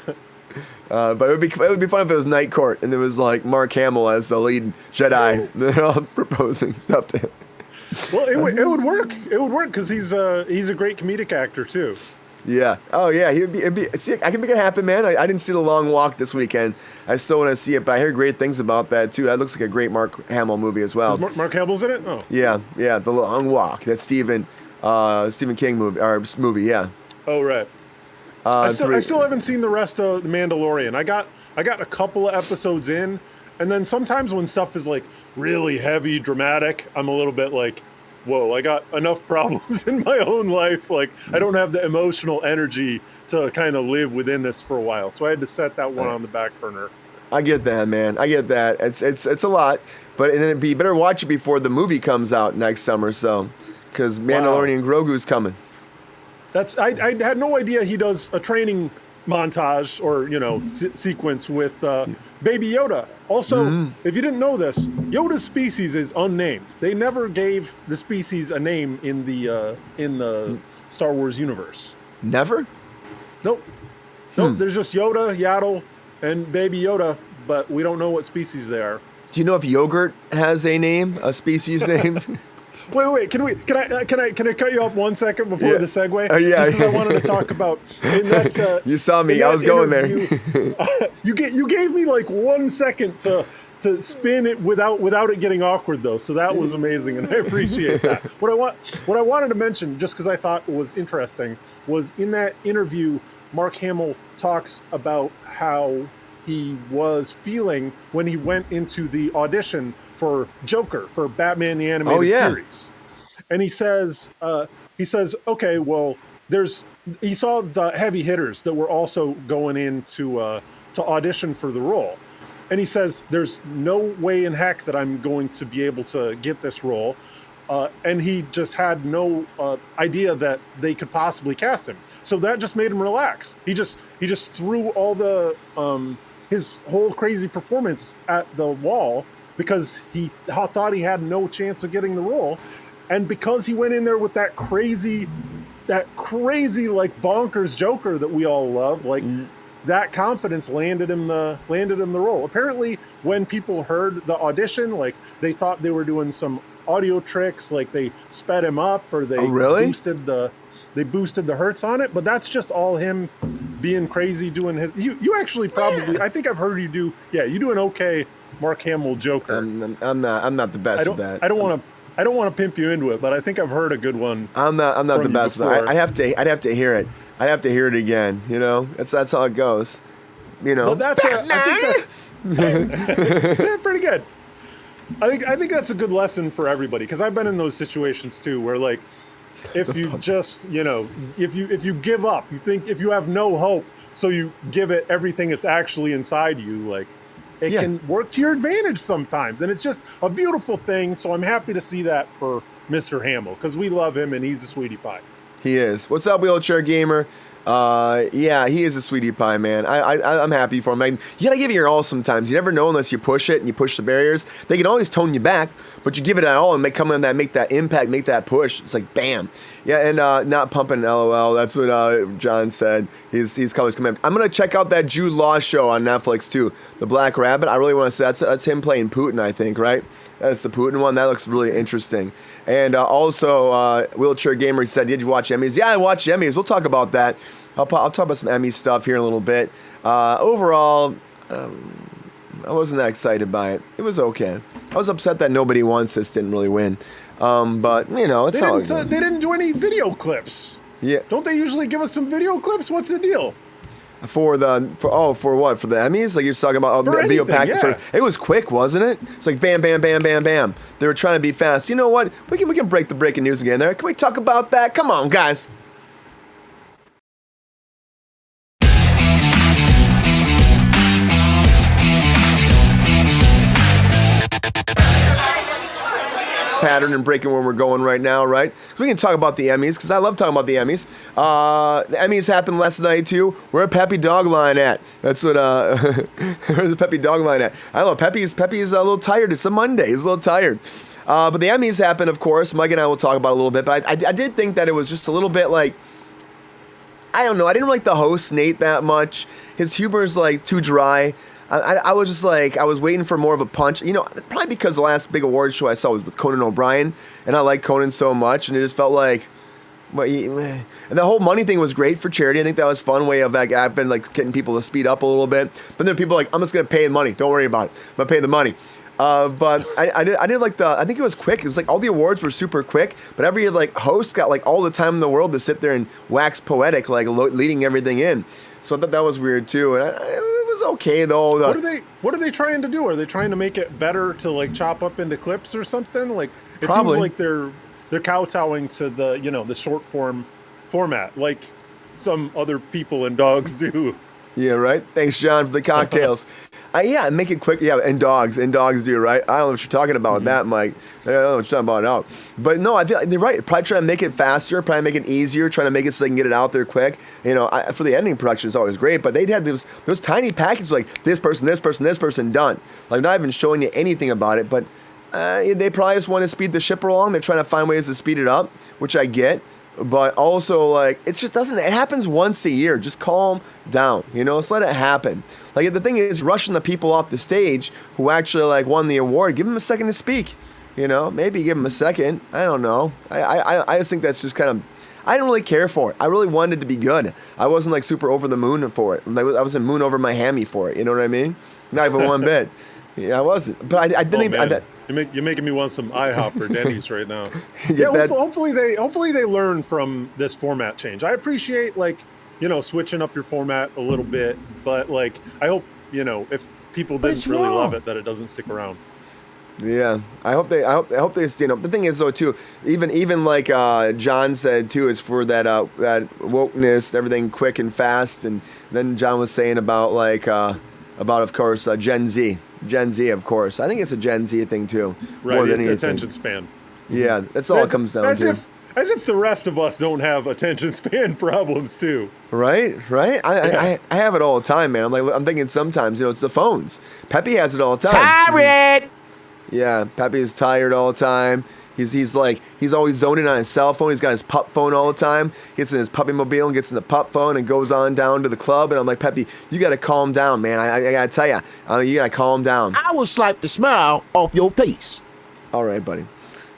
But it would be fun if it was Night Court and it was like Mark Hamill as the lead Jedi. They're all proposing stuff to him. Well, it would work. It would work because he's a great comedic actor too. Yeah. Oh yeah. See, I can make it happen, man. I didn't see The Long Walk this weekend. I still want to see it, but I hear great things about that too. That looks like a great Mark Hamill movie as well. Mark Hamill's in it? Oh. Yeah. The Long Walk. That's Stephen King movie. Yeah. Oh right. I still haven't seen the rest of The Mandalorian. I got a couple of episodes in, and then sometimes when stuff is like really heavy, dramatic, I'm a little bit like, whoa, I got enough problems in my own life. Like, I don't have the emotional energy to kind of live within this for a while. So I had to set that one on the back burner. I get that, man. I get that. It's a lot, but you better watch it before the movie comes out next summer. So, because Mandalorian Grogu's coming. I had no idea he does a training montage or sequence with Baby Yoda. Also, if you didn't know this, Yoda's species is unnamed. They never gave the species a name in the Star Wars universe. Never? Nope. There's just Yoda, Yaddle, and Baby Yoda, but we don't know what species they are. Do you know if yogurt has a name, a species name? Wait. Can I cut you off 1 second before the segue? Yeah. Just 'cause I wanted to talk about in that. You saw me. I was going there. You gave me like 1 second to spin it without it getting awkward though. So that was amazing, and I appreciate that. What I wanted to mention, just because I thought it was interesting, was in that interview, Mark Hamill talks about how he was feeling when he went into the audition for Joker for Batman the Animated Series. And he says, okay, well, he saw the heavy hitters that were also going in to audition for the role. And he says, there's no way in heck that I'm going to be able to get this role. And he just had no idea that they could possibly cast him. So that just made him relax. He just threw all the his whole crazy performance at the wall because he thought he had no chance of getting the role. And because he went in there with that crazy like bonkers Joker that we all love, like that confidence landed him the role. Apparently when people heard the audition, like they thought they were doing some audio tricks, like they sped him up or they boosted the hertz on it. But that's just all him being crazy doing his. You actually probably I think I've heard you do. Yeah, you do an okay Mark Hamill Joker. I'm not the best at that. I don't want to pimp you into it, but I think I've heard a good one. I'm not the best at that. I'd have to hear it. I'd have to hear it again. You know, that's how it goes. You know, but I think that's yeah, pretty good. I think that's a good lesson for everybody, because I've been in those situations too, where like, if you just, if you give up, you think if you have no hope, so you give it everything that's actually inside you, like it can work to your advantage sometimes, and it's just a beautiful thing. So I'm happy to see that for Mr. Hamill, because we love him and he's a sweetie pie. He is. What's up, Wheelchair Gamer? Yeah, he is a sweetie pie, man. I'm happy for him. You gotta give it your all sometimes. You never know unless you push it and you push the barriers. They can always tone you back, but you give it all and make that impact, make that push. It's like bam. Yeah, and not pumping LOL. That's what John said. He's coming. I'm gonna check out that Jude Law show on Netflix too, The Black Rabbit. I really want to say that's him playing Putin, I think, right? That's the Putin one. That looks really interesting. And also, Wheelchair Gamer said, did you watch Emmys? Yeah, I watched Emmys. We'll talk about that. I'll talk about some Emmy stuff here in a little bit. Overall, I wasn't that excited by it. It was okay. I was upset that Nobody Wants This didn't really win. But, it's all good. They didn't do any video clips. Yeah. Don't they usually give us some video clips? What's the deal? For what? For the Emmys? Like you're talking about the video package? Yeah. It was quick, wasn't it? It's like bam, bam, bam, bam, bam. They were trying to be fast. You know what? We can break the breaking news again there. Can we talk about that? Come on, guys. Pattern and breaking where we're going right now, right? So we can talk about the Emmys, because I love talking about the Emmys. The Emmys happened last night too. Where Peppy Dog Line at? That's what where's the Peppy Dog Line at? I don't know. Peppy's a little tired. It's a Monday. He's a little tired. But the Emmys happened, of course. Mike and I will talk about it a little bit. But I did think that it was just a little bit like, I don't know. I didn't like the host Nate that much. His humor's like too dry. I was just like, I was waiting for more of a punch. Probably because the last big award show I saw was with Conan O'Brien, and I like Conan so much, and it just felt like, and the whole money thing was great for charity. I think that was a fun way of like, I've been like getting people to speed up a little bit. But then people are like, I'm just gonna pay the money. Don't worry about it. I'm gonna pay the money. But I did like I think it was quick. It was like all the awards were super quick, but every like host got like all the time in the world to sit there and wax poetic, like leading everything in. So I thought that was weird too. And it was okay though. What are they trying to do? Are they trying to make it better to like chop up into clips or something? Like it Probably. seems like they're kowtowing to the the short form format, like some other people and dogs do. Yeah, right. Thanks, John, for the cocktails. Yeah, make it quick. Yeah, and dogs do, right? I don't know what you're talking about with that, Mike. I don't know what you're talking about now. But no, I feel like they're right. Probably trying to make it faster, probably make it easier, trying to make it so they can get it out there quick. For the editing production, it's always great, but they'd had those tiny packages like this person, done. Like not even showing you anything about it, but they probably just want to speed the ship along. They're trying to find ways to speed it up, which I get. But also, like, it happens once a year. Just calm down, just let it happen. Like, the thing is, rushing the people off the stage who actually, like, won the award, give them a second to speak, maybe give them a second. I don't know. I just think that's just kind of, I didn't really care for it. I really wanted it to be good. I wasn't, like, super over the moon for it. I wasn't moon over my hammy for it, you know what I mean? Not even one bit. Yeah, I wasn't. But I didn't think... You're making me want some IHOP or Denny's right now. Yeah, hopefully they learn from this format change. I appreciate switching up your format a little bit, but like I hope if people didn't really love it, that it doesn't stick around. Yeah, I hope they stand up. The thing is though too, even like John said too, it's for that wokeness, everything quick and fast, and then John was saying about of course Gen Z, of course. I think it's a Gen Z thing too, right? More than anything. Attention span. Yeah, that's all it comes down to. As if the rest of us don't have attention span problems too. Right. I have it all the time, man. I'm thinking sometimes, it's the phones. Peppy has it all the time. Tired. Yeah, Peppy is tired all the time. He's always zoning on his cell phone. He's got his pup phone all the time. He gets in his puppy mobile and gets in the pup phone and goes on down to the club. And I'm like, Peppy, you got to calm down, man. I got to tell you, you got to calm down. I will swipe the smile off your face. All right, buddy.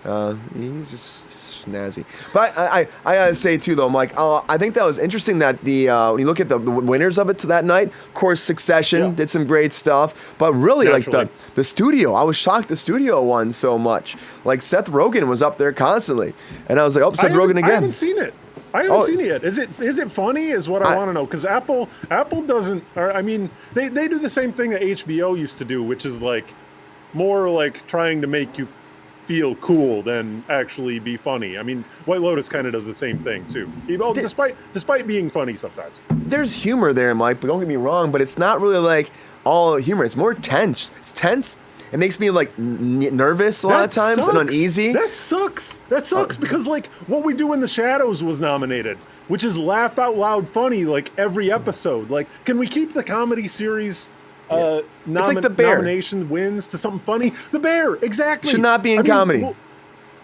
He's just snazzy. But I gotta say too though, I'm like, I think that was interesting that the when you look at the winners of it to that night, of course, Succession did some great stuff, but really Naturally. like the studio, I was shocked the studio won so much. Like Seth Rogen was up there constantly, and I was like, oh, Seth Rogen again. I haven't seen it. I haven't seen it yet. Is it funny? Is what I want to know, because Apple doesn't. Or, I mean, they do the same thing that HBO used to do, which is like more like trying to make you feel cool than actually be funny. I mean, White Lotus kind of does the same thing too, despite being funny sometimes. There's humor there, Mike, but don't get me wrong, but it's not really like all humor. It's more tense. It's tense. It makes me like nervous a lot of times and uneasy. That sucks. That sucks because like What We Do in the Shadows was nominated, which is laugh out loud funny like every episode. Like, can we keep the comedy series It's like The Bear. nomination wins to something funny? The Bear, exactly. Should not be in comedy.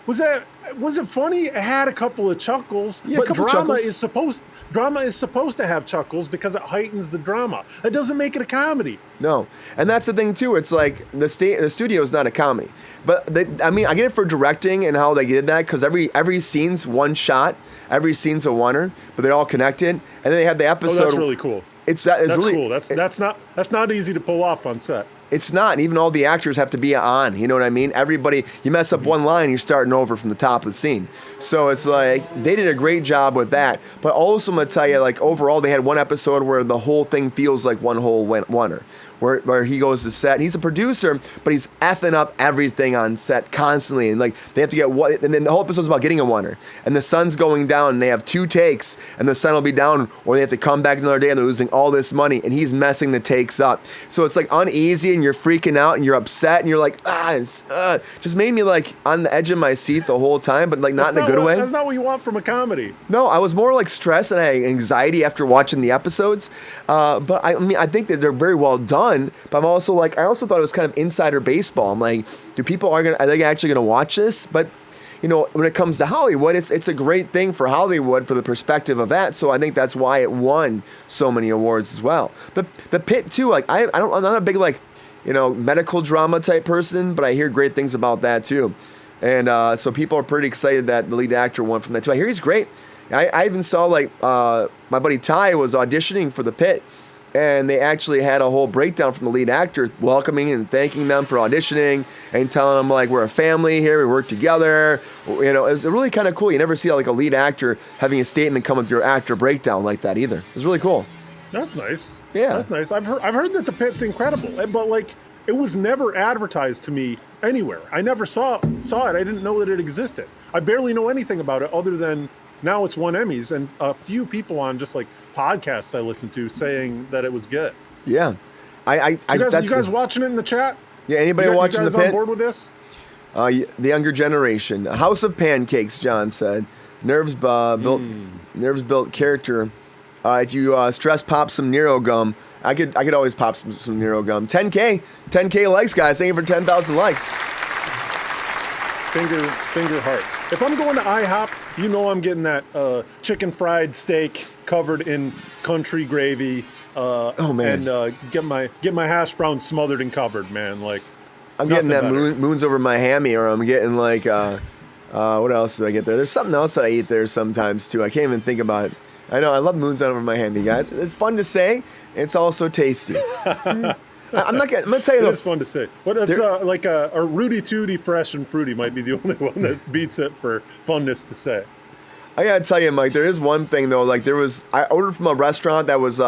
Was it funny? It had a couple of chuckles, Yeah, a but couple drama chuckles. is supposed to have chuckles because it heightens the drama. It doesn't make it a comedy. No, and that's the thing too. It's like the studio is not a comedy, but I mean, I get it for directing and how they did that because every scene's one shot, every scene's a oneer, but they're all connected, and then they have the episode. Oh, that's really cool. It's That's really cool. That's not easy to pull off on set. It's not, and even all the actors have to be on. You know what I mean? Everybody, you mess up one line, you're starting over from the top of the scene. So it's like they did a great job with that. But also, I'm gonna tell you, like overall, they had one episode where the whole thing feels like one whole oneer. Where he goes to set, and he's a producer, but he's effing up everything on set constantly, and like they have to get what, and then the whole episode's about getting a oneer, and the sun's going down, and they have 2 takes, and the sun will be down, or they have to come back another day, and they're losing all this money, and he's messing the takes up, so it's like uneasy, and you're freaking out, and you're upset, and you're like, just made me like on the edge of my seat the whole time, but like not in a good way. That's not what you want from a comedy. No, I was more like stressed and I had anxiety after watching the episodes. But I mean, I think that they're very well done. But I'm also like, I also thought it was kind of insider baseball. I'm like, are they actually gonna watch this? But you know, when it comes to Hollywood, it's a great thing for Hollywood for the perspective of that. So I think that's why it won so many awards as well. The Pit too. Like I'm not a big like, you know, medical drama type person, but I hear great things about that too. And so people are pretty excited that the lead actor won from that too. I hear he's great. I even saw like my buddy Ty was auditioning for The Pit, and they actually had a whole breakdown from the lead actor welcoming and thanking them for auditioning and telling them like we're a family here, we work together. You know, it was really kind of cool. You never see like a lead actor having a statement come with your actor breakdown like that either. It was really cool. That's nice. Yeah. That's nice. I've heard that The Pit's incredible, but like it was never advertised to me anywhere. I never saw it. I didn't know that it existed. I barely know anything about it other than now it's won Emmys and a few people on just like podcasts I listen to saying that it was good. Yeah. You guys watching it in the chat? Yeah, anybody watching The Pit? You guys on board with this? The younger generation. A house of pancakes, John said. Nerves built character. If you stress pop some Nero gum, I could always pop some Nero gum. 10K likes, guys. Thank you for 10,000 likes. Finger hearts. If I'm going to IHOP, you know I'm getting that chicken fried steak covered in country gravy. Oh man! And get my hash browns smothered and covered, man. Like I'm getting that moons over my hammy, or I'm getting like what else do I get there? There's something else that I eat there sometimes too. I can't even think about it. I know I love moons over my hammy, guys. It's fun to say. It's also tasty. I'm gonna tell you though. It's fun to say, but it's like a Rudy Tooty Fresh and Fruity might be the only one that beats it for funness to say. I gotta tell you, Mike, there is one thing though. Like I ordered from a restaurant that was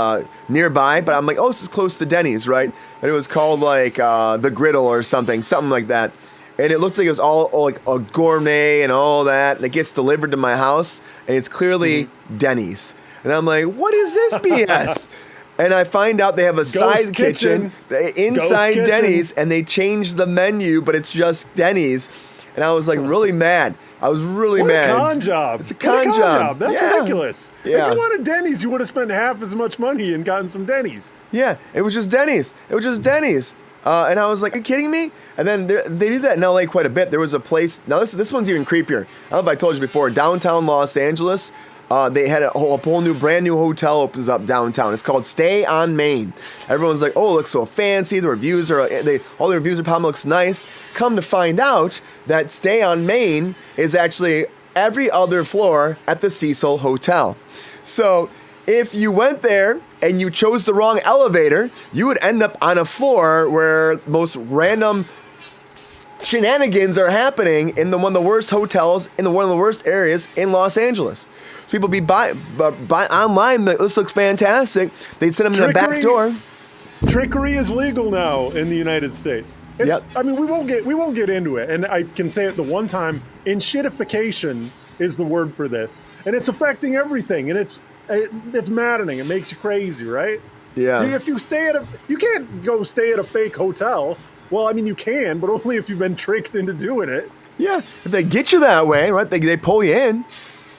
nearby, but I'm like, oh, this is close to Denny's, right? And it was called like the Griddle or something like that. And it looked like it was all like a gourmet and all that. And it gets delivered to my house, and it's clearly Denny's. And I'm like, what is this BS? And I find out they have a side kitchen inside Denny's, and they changed the menu, but it's just Denny's. And I was like really mad. I was really mad. What a con job. It's a con job. That's ridiculous. Yeah. If you wanted Denny's, you would have spent half as much money and gotten some Denny's. Yeah, it was just Denny's. And I was like, are you kidding me? And then they do that in LA quite a bit. There was a place, now this one's even creepier. I don't know if I told you before, downtown Los Angeles, they had a whole new, brand new hotel opens up downtown. It's called Stay on Main. Everyone's like, oh, it looks so fancy. The reviews are, all the reviews are probably looks nice. Come to find out that Stay on Main is actually every other floor at the Cecil Hotel. So if you went there and you chose the wrong elevator, you would end up on a floor where most random shenanigans are happening in one of the worst hotels in one of the worst areas in Los Angeles. People be buy online, like, this looks fantastic. They'd send them in the back door. Trickery is legal now in the United States. Yep. I mean, we won't get into it, and I can say it the one time. Shitification is the word for this, and it's affecting everything, and it's maddening. It makes you crazy, right? Yeah. If you you can't go stay at a fake hotel. Well, I mean, you can, but only if you've been tricked into doing it. Yeah, if they get you that way, right? They pull you in.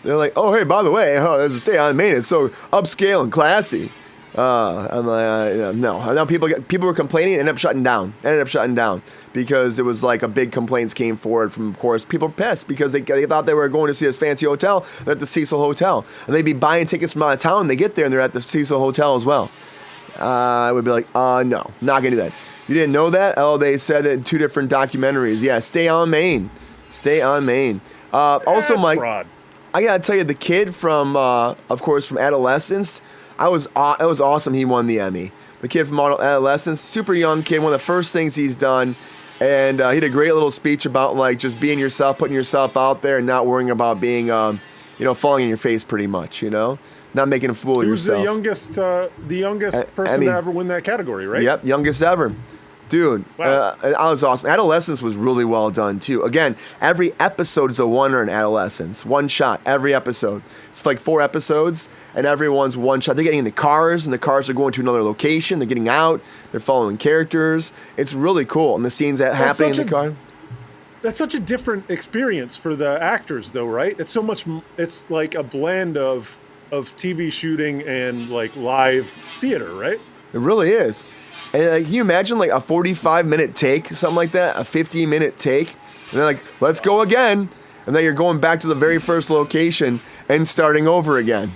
They're like, oh, hey, by the way, there's a Stay on Main. It's so upscale and classy. I'm like, no. Now people were complaining and ended up shutting down because it was like a big complaints came forward from, of course, people were pissed because they thought they were going to see this fancy hotel. They're at the Cecil Hotel. And they'd be buying tickets from out of town. They get there and they're at the Cecil Hotel as well. I would be like, no, not going to do that. You didn't know that? Oh, they said it in 2 different documentaries. Yeah, Stay on Main. Stay on Main. Also, That's Mike, fraud. I gotta tell you, the kid from, of course, from Adolescence, it was awesome. He won the Emmy. The kid from Adolescence, super young kid, one of the first things he's done, and he did a great little speech about like just being yourself, putting yourself out there, and not worrying about being, falling in your face, pretty much, not making a fool of yourself. The youngest person Emmy. to ever win that category, right? Yep, youngest ever. Dude, Wow. I was awesome. Adolescence was really well done, too. Again, every episode is a winner in Adolescence. One shot, every episode. It's like 4 episodes, and everyone's one shot. They're getting in the cars, and the cars are going to another location. They're getting out. They're following characters. It's really cool. And the scenes that happen in the car. That's such a different experience for the actors, though, right? It's like a blend of TV shooting and like live theater, right? It really is. And can you imagine like a 45-minute take, something like that, a 50-minute take, and then like, let's go again, and then you're going back to the very first location and starting over again.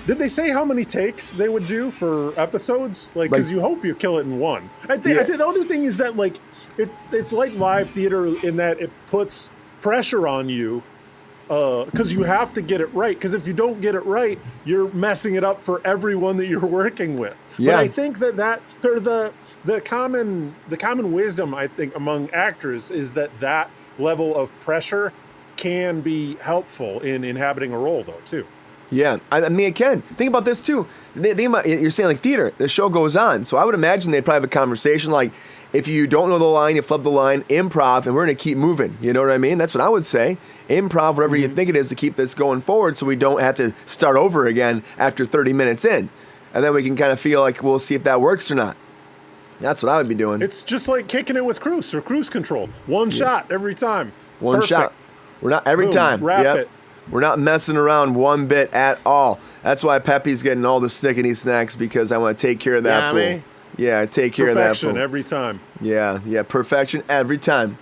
Did they say how many takes they would do for episodes? Like, because you hope you kill it in one. I think the other thing is that like it's like live theater in that it puts pressure on you because you have to get it right. Because if you don't get it right, you're messing it up for everyone that you're working with. Yeah. But I think that or the common wisdom, I think, among actors is that level of pressure can be helpful in inhabiting a role, though, too. Yeah, I mean, it can. Think about this, too. You're saying, like, theater. The show goes on. So I would imagine they'd probably have a conversation like, if you don't know the line, you flub the line, improv, and we're going to keep moving. You know what I mean? That's what I would say. Improv, whatever you think it is, to keep this going forward so we don't have to start over again after 30 minutes in. And then we can kind of feel like we'll see if that works or not. That's what I would be doing. It's just like kicking it with Kruse or cruise control. One shot every time. One Perfect. shot. We're not every Boom, time. wrap it. We're not messing around one bit at all. That's why Pepe's getting all the snickety snacks, because I want to take care of that fool. Yummy. Yeah, take care of that fool. Perfection every time. Yeah, perfection every time.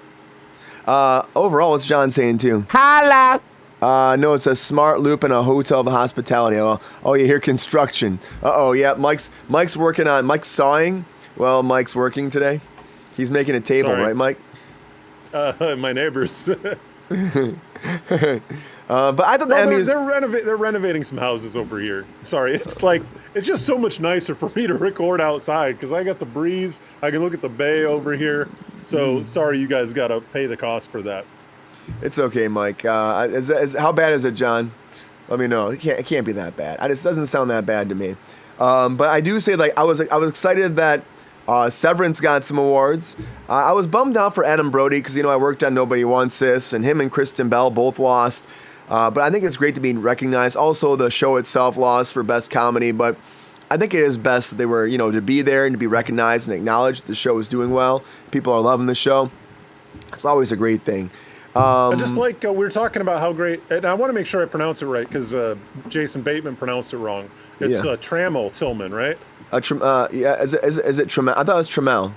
Overall, what's John saying too? Holla! No, it's a smart loop in a hotel of hospitality. Oh, you hear construction. Yeah, Mike's working on, Mike's sawing. Well, Mike's working today. He's making a table, Sorry. right, Mike? My neighbors. But I thought the Emmys... They're renovating some houses over here. Sorry, it's just so much nicer for me to record outside because I got the breeze. I can look at the bay over here. So sorry, you guys got to pay the cost for that. It's okay, Mike. How bad is it, John? Let me know. It can't be that bad. It doesn't sound that bad to me. But I do say, like, I was excited that Severance got some awards. I was bummed out for Adam Brody because, I worked on Nobody Wants This, and him and Kristen Bell both lost. But I think it's great to be recognized. Also, the show itself lost for Best Comedy, but I think it is best that they were, to be there and to be recognized and acknowledged. The show is doing well. People are loving the show. It's always a great thing. Just like we were talking about how great, and I want to make sure I pronounce it right because Jason Bateman pronounced it wrong. It's Trammell Tillman, right? Is it Trammell? I thought it was Trammell.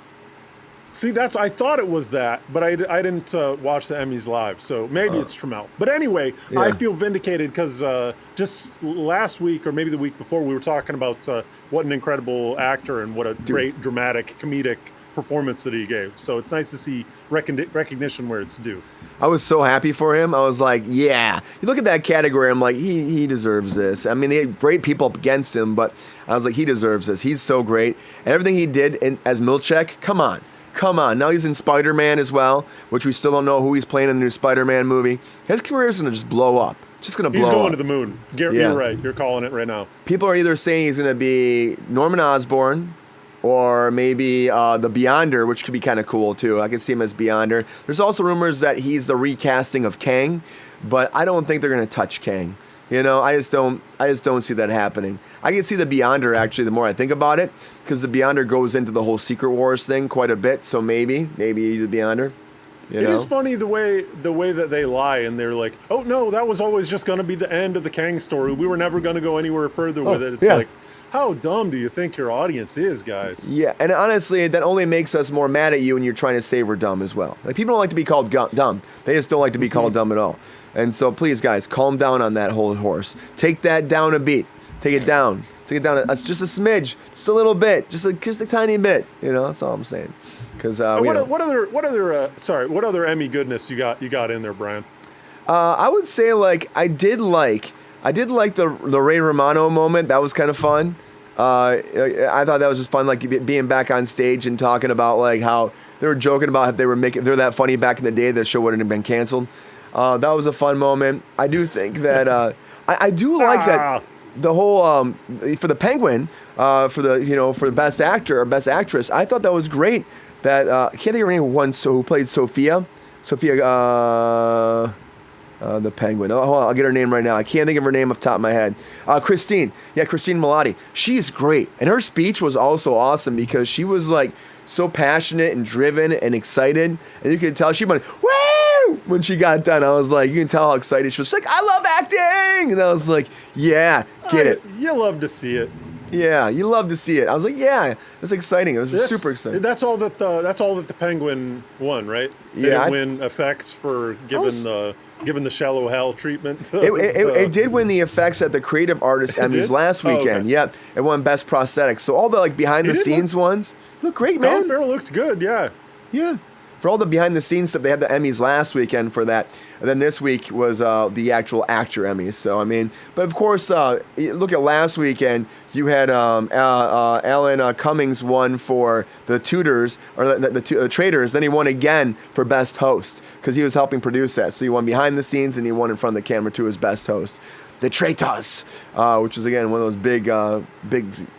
See, I thought it was that, but I didn't watch the Emmys live, so maybe it's Trammell. But anyway, Yeah. I feel vindicated because just last week or maybe the week before, we were talking about what an incredible actor and what a great dramatic comedic performance that he gave. So it's nice to see recognition where it's due. I was so happy for him. I was like, yeah. You look at that category, I'm like, he deserves this. I mean, they had great people up against him, but I was like, he deserves this. He's so great. And everything he did as Milchek, come on. Now he's in Spider-Man as well, which we still don't know who he's playing in the new Spider-Man movie. His career is going to just blow up. Just going to blow up. He's going to the moon. You're right. You're calling it right now. People are either saying he's going to be Norman Osborn, or maybe the Beyonder, which could be kind of cool too. I can see him as Beyonder. There's also rumors that he's the recasting of Kang, but I don't think they're going to touch Kang. You know, I just don't see that happening. I can see the Beyonder actually the more I think about it, because the Beyonder goes into the whole Secret Wars thing quite a bit. So maybe the Beyonder. It is funny the way that they lie, and they're like, oh no, that was always just going to be the end of the Kang story. We were never going to go anywhere further with it. It's like, how dumb do you think your audience is, guys? Yeah, and honestly, that only makes us more mad at you when you're trying to say we're dumb as well. Like, people don't like to be called dumb. They just don't like to be called dumb at all. And so, please, guys, calm down on that whole horse. Take that down a beat. Take it down. It's just a smidge, just a little bit, just a tiny bit. You know, that's all I'm saying. Because what other Emmy goodness you got in there, Brian? I would say I did like the Ray Romano moment. That was kind of fun. I thought that was just fun, like being back on stage and talking about like how they were joking about if they're that funny back in the day, the show wouldn't have been canceled. That was a fun moment. I do think that I do like that the whole for the Penguin for the best actor or best actress. I thought that was great. That I can't think of her name who played Sophia. The Penguin. Oh, hold on, I'll get her name right now. I can't think of her name off the top of my head. Christine. Yeah, Christine Milioti. She's great. And her speech was also awesome because she was like so passionate and driven and excited. And you could tell she went, woo! When she got done. I was like, you can tell how excited she was. She's like, I love acting! And I was like, yeah, get it. You love to see it. Yeah, you love to see it. I was like, yeah, it's exciting. It was super exciting. That's all that the Penguin won, right? They didn't win effects for given the shallow hell treatment. It did win the effects at the Creative Artists Emmys last weekend. Oh, okay. Yep, it won Best Prosthetics. So all the behind the scenes ones look great, man. Colin Farrell looked good. Yeah. Yeah. For all the behind the scenes stuff, they had the Emmys last weekend for that. And then this week was the actual actor Emmys. So, I mean, but of course, look at last weekend, you had Alan Cummings won for The Tudors, or the Traitors. Then he won again for Best Host because he was helping produce that. So he won behind the scenes and he won in front of the camera too as Best Host. The Traitors, which is, again, one of those big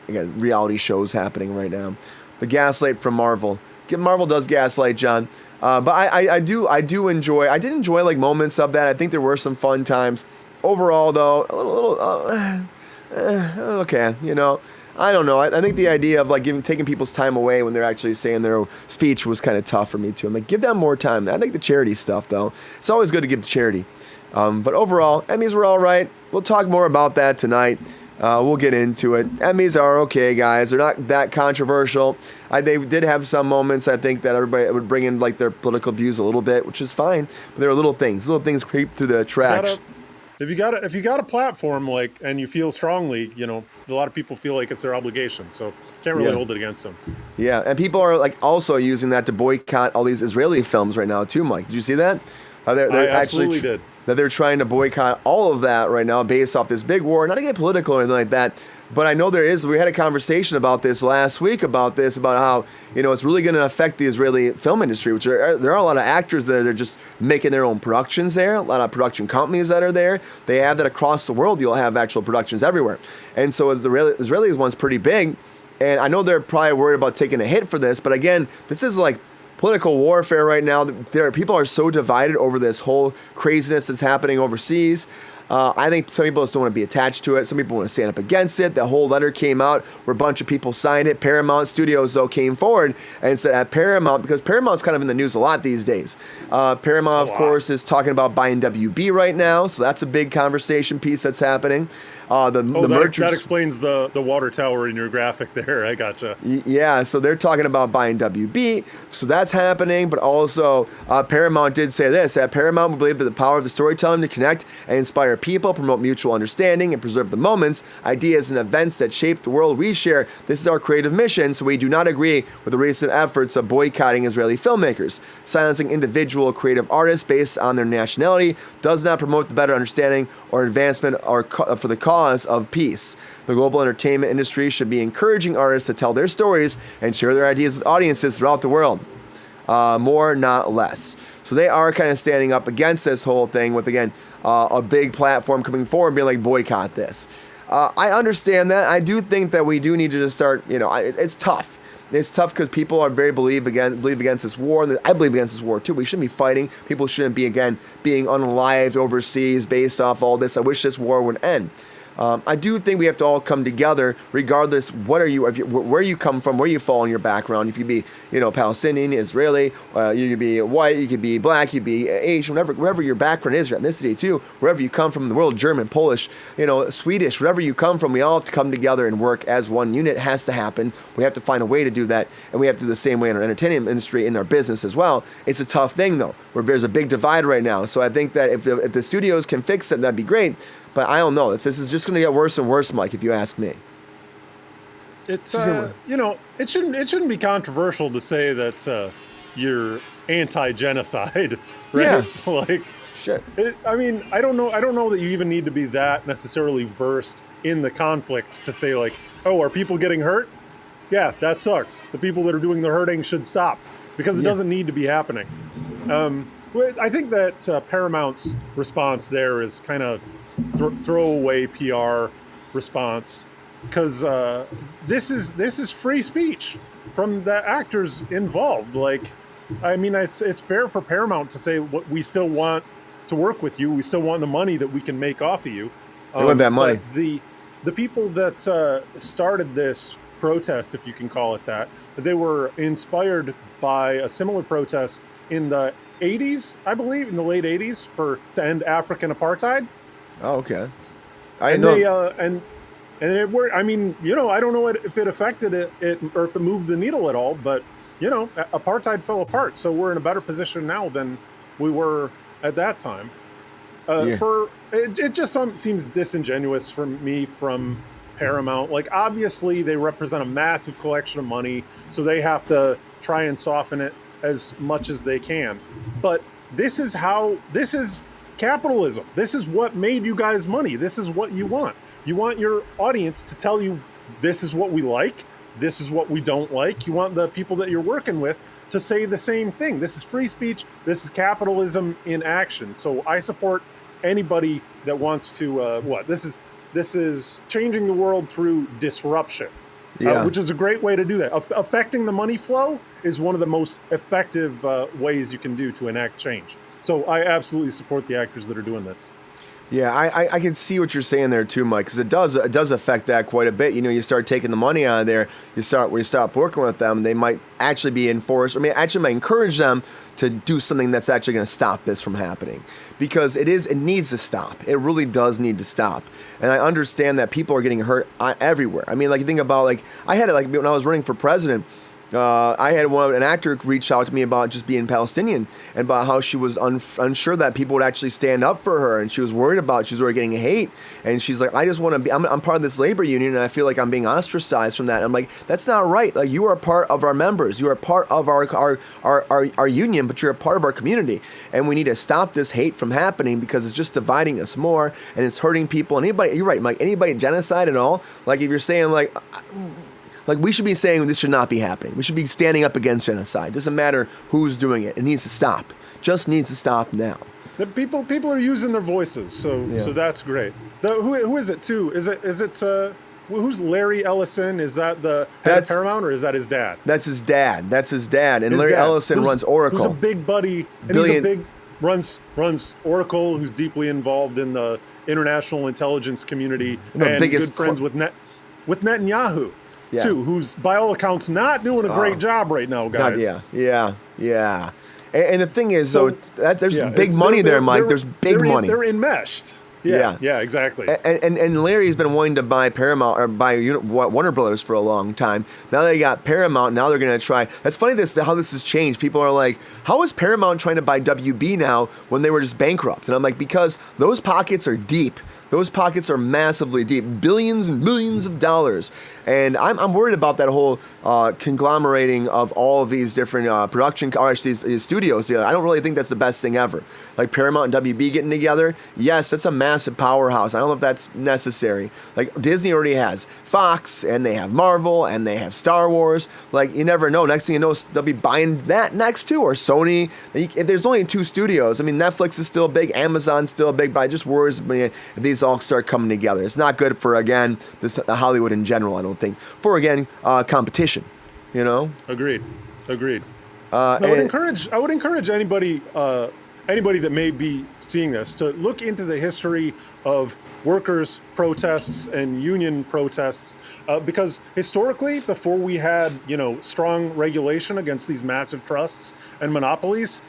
reality shows happening right now. The Gaslight from Marvel. Marvel does Gaslight, John. But I do enjoy. I did enjoy like moments of that. I think there were some fun times. Overall, though, a little okay. You know, I don't know. I think the idea of like taking people's time away when they're actually saying their speech was kind of tough for me too. I'm like, give them more time. I think the charity stuff though, it's always good to give to charity. But overall, Emmys were all right. We'll talk more about that tonight. We'll get into it. Emmys are okay, guys. They're not that controversial. They did have some moments, I think, that everybody would bring in like their political views a little bit, which is fine. But there are little things creep through the tracks. If you got a platform and you feel strongly, a lot of people feel like it's their obligation. So can't really hold it against them. Yeah, and people are like also using that to boycott all these Israeli films right now too, Mike. Did you see that? I absolutely did. That they're trying to boycott all of that right now based off this big war. Not to get political or anything like that, but I know we had a conversation about this last week about how, it's really going to affect the Israeli film industry, there are a lot of actors that are just making their own productions there, a lot of production companies that are there. They have that across the world. You'll have actual productions everywhere. And so the Israeli one's pretty big. And I know they're probably worried about taking a hit for this, but again, this is like political warfare right now. People are so divided over this whole craziness that's happening overseas. I think some people just don't want to be attached to it. Some people want to stand up against it. The whole letter came out where a bunch of people signed it. Paramount Studios, though, came forward and said at Paramount, because Paramount's kind of in the news a lot these days. Paramount, of course, is talking about buying WB right now, so that's a big conversation piece that's happening. The that merchants. explains the water tower in your graphic there. I gotcha. Yeah, so they're talking about buying WB, so that's happening. But also, Paramount did say this: at Paramount, we believe that the power of the storytelling to connect and inspire people, promote mutual understanding, and preserve the moments, ideas, and events that shape the world we share. This is our creative mission. So we do not agree with the recent efforts of boycotting Israeli filmmakers. Silencing individual creative artists based on their nationality does not promote the better understanding or advancement for the cause of peace. The global entertainment industry should be encouraging artists to tell their stories and share their ideas with audiences throughout the world. More, not less. So they are kind of standing up against this whole thing with, again, a big platform coming forward and being like, boycott this. I understand that. I do think that we do need to just start, it's tough. It's tough because people are very believe against this war, and I believe against this war too. We shouldn't be fighting. People shouldn't be, again, being unalived overseas based off all this. I wish this war would end. I do think we have to all come together, regardless where you come from, where you fall in your background. If you be, Palestinian, Israeli, you could be white, you could be black, you could be Asian, whatever your background is, your ethnicity too, wherever you come from in the world, German, Polish, Swedish, wherever you come from, we all have to come together and work as one unit. It has to happen. We have to find a way to do that, and we have to do the same way in our entertainment industry, in our business as well. It's a tough thing though, where there's a big divide right now. So I think that if the studios can fix it, that'd be great. But I don't know. This is just going to get worse and worse, Mike, if you ask me. It's it shouldn't be controversial to say that you're anti-genocide, right? Yeah. Like, shit. I don't know that you even need to be that necessarily versed in the conflict to say like, oh, are people getting hurt? Yeah, that sucks. The people that are doing the hurting should stop, because it doesn't need to be happening. I think that Paramount's response there is kind of throwaway PR response, because this is free speech from the actors involved. Like, it's fair for Paramount to say, what, we still want to work with you, we still want the money that we can make off of you. They want that money. The people that started this protest, if you can call it that, they were inspired by a similar protest in the 80s, I believe, in the late 80s, to end African apartheid. Oh, okay. And it worked. I don't know if it affected it or if it moved the needle at all, but apartheid fell apart, so we're in a better position now than we were at that time. It just seems disingenuous for me from Paramount. Like, obviously they represent a massive collection of money, so they have to try and soften it as much as they can. But this is capitalism. This is what made you guys money. This is what you want. You want your audience to tell you, this is what we like, this is what we don't like. You want the people that you're working with to say the same thing. This is free speech. This is capitalism in action. So I support anybody that wants to, this is changing the world through disruption, which is a great way to do that. Affecting the money flow is one of the most effective ways you can do to enact change. So I absolutely support the actors that are doing this. Yeah, I can see what you're saying there too, Mike, because it does affect that quite a bit. You start taking the money out of there, you stop working with them, they might actually be enforced. Actually might encourage them to do something that's actually going to stop this from happening, because it needs to stop. It really does need to stop. And I understand that people are getting hurt everywhere. You think about, I had it when I was running for president. I had an actor reach out to me about just being Palestinian and about how she was unsure that people would actually stand up for her, and she was worried about, she was already getting hate, and she's like, I just want to be, I'm part of this labor union, and I feel like I'm being ostracized from that. I'm like, that's not right. Like, you are a part of our members, you are a part of our union, but you're a part of our community, and we need to stop this hate from happening, because it's just dividing us more, and it's hurting people. And you're right, Mike, anybody genocide at all, if you're saying we should be saying this should not be happening. We should be standing up against genocide. Doesn't matter who's doing it. It needs to stop. Just needs to stop now. The people are using their voices, so that's great. Who is it too? Is it who's Larry Ellison? Is that the head of Paramount, or is that his dad? That's his dad. And Larry Ellison runs Oracle. Who's a big buddy, and runs Oracle, who's deeply involved in the international intelligence community, and good friends with Netanyahu. Yeah. Too, who's by all accounts not doing a great job right now, guys. Yeah. And the thing is, there's big money there, Mike. There's big money. They're enmeshed. Yeah, exactly. And Larry's been wanting to buy Paramount or buy Warner Brothers for a long time. Now they got Paramount. Now they're going to try. That's funny how this has changed. People are like, how is Paramount trying to buy WB now when they were just bankrupt? And I'm like, because those pockets are deep. Those pockets are massively deep, billions and billions of dollars. And I'm worried about that whole conglomerating of all of these different production, or these studios. I don't really think that's the best thing ever. Like Paramount and WB getting together, yes, that's a massive powerhouse. I don't know if that's necessary. Like Disney already has Fox, and they have Marvel, and they have Star Wars. Like you never know. Next thing you know, they'll be buying that next too, or Sony. There's only 2 studios. I mean, Netflix is still big, Amazon's still big, but I just worries if these all start coming together. It's not good for, again, Hollywood in general, I don't think. For, again, competition, you know? Agreed. I would encourage anybody that may be seeing this to look into the history of workers' protests and union protests, because historically, before we had, strong regulation against these massive trusts and monopolies,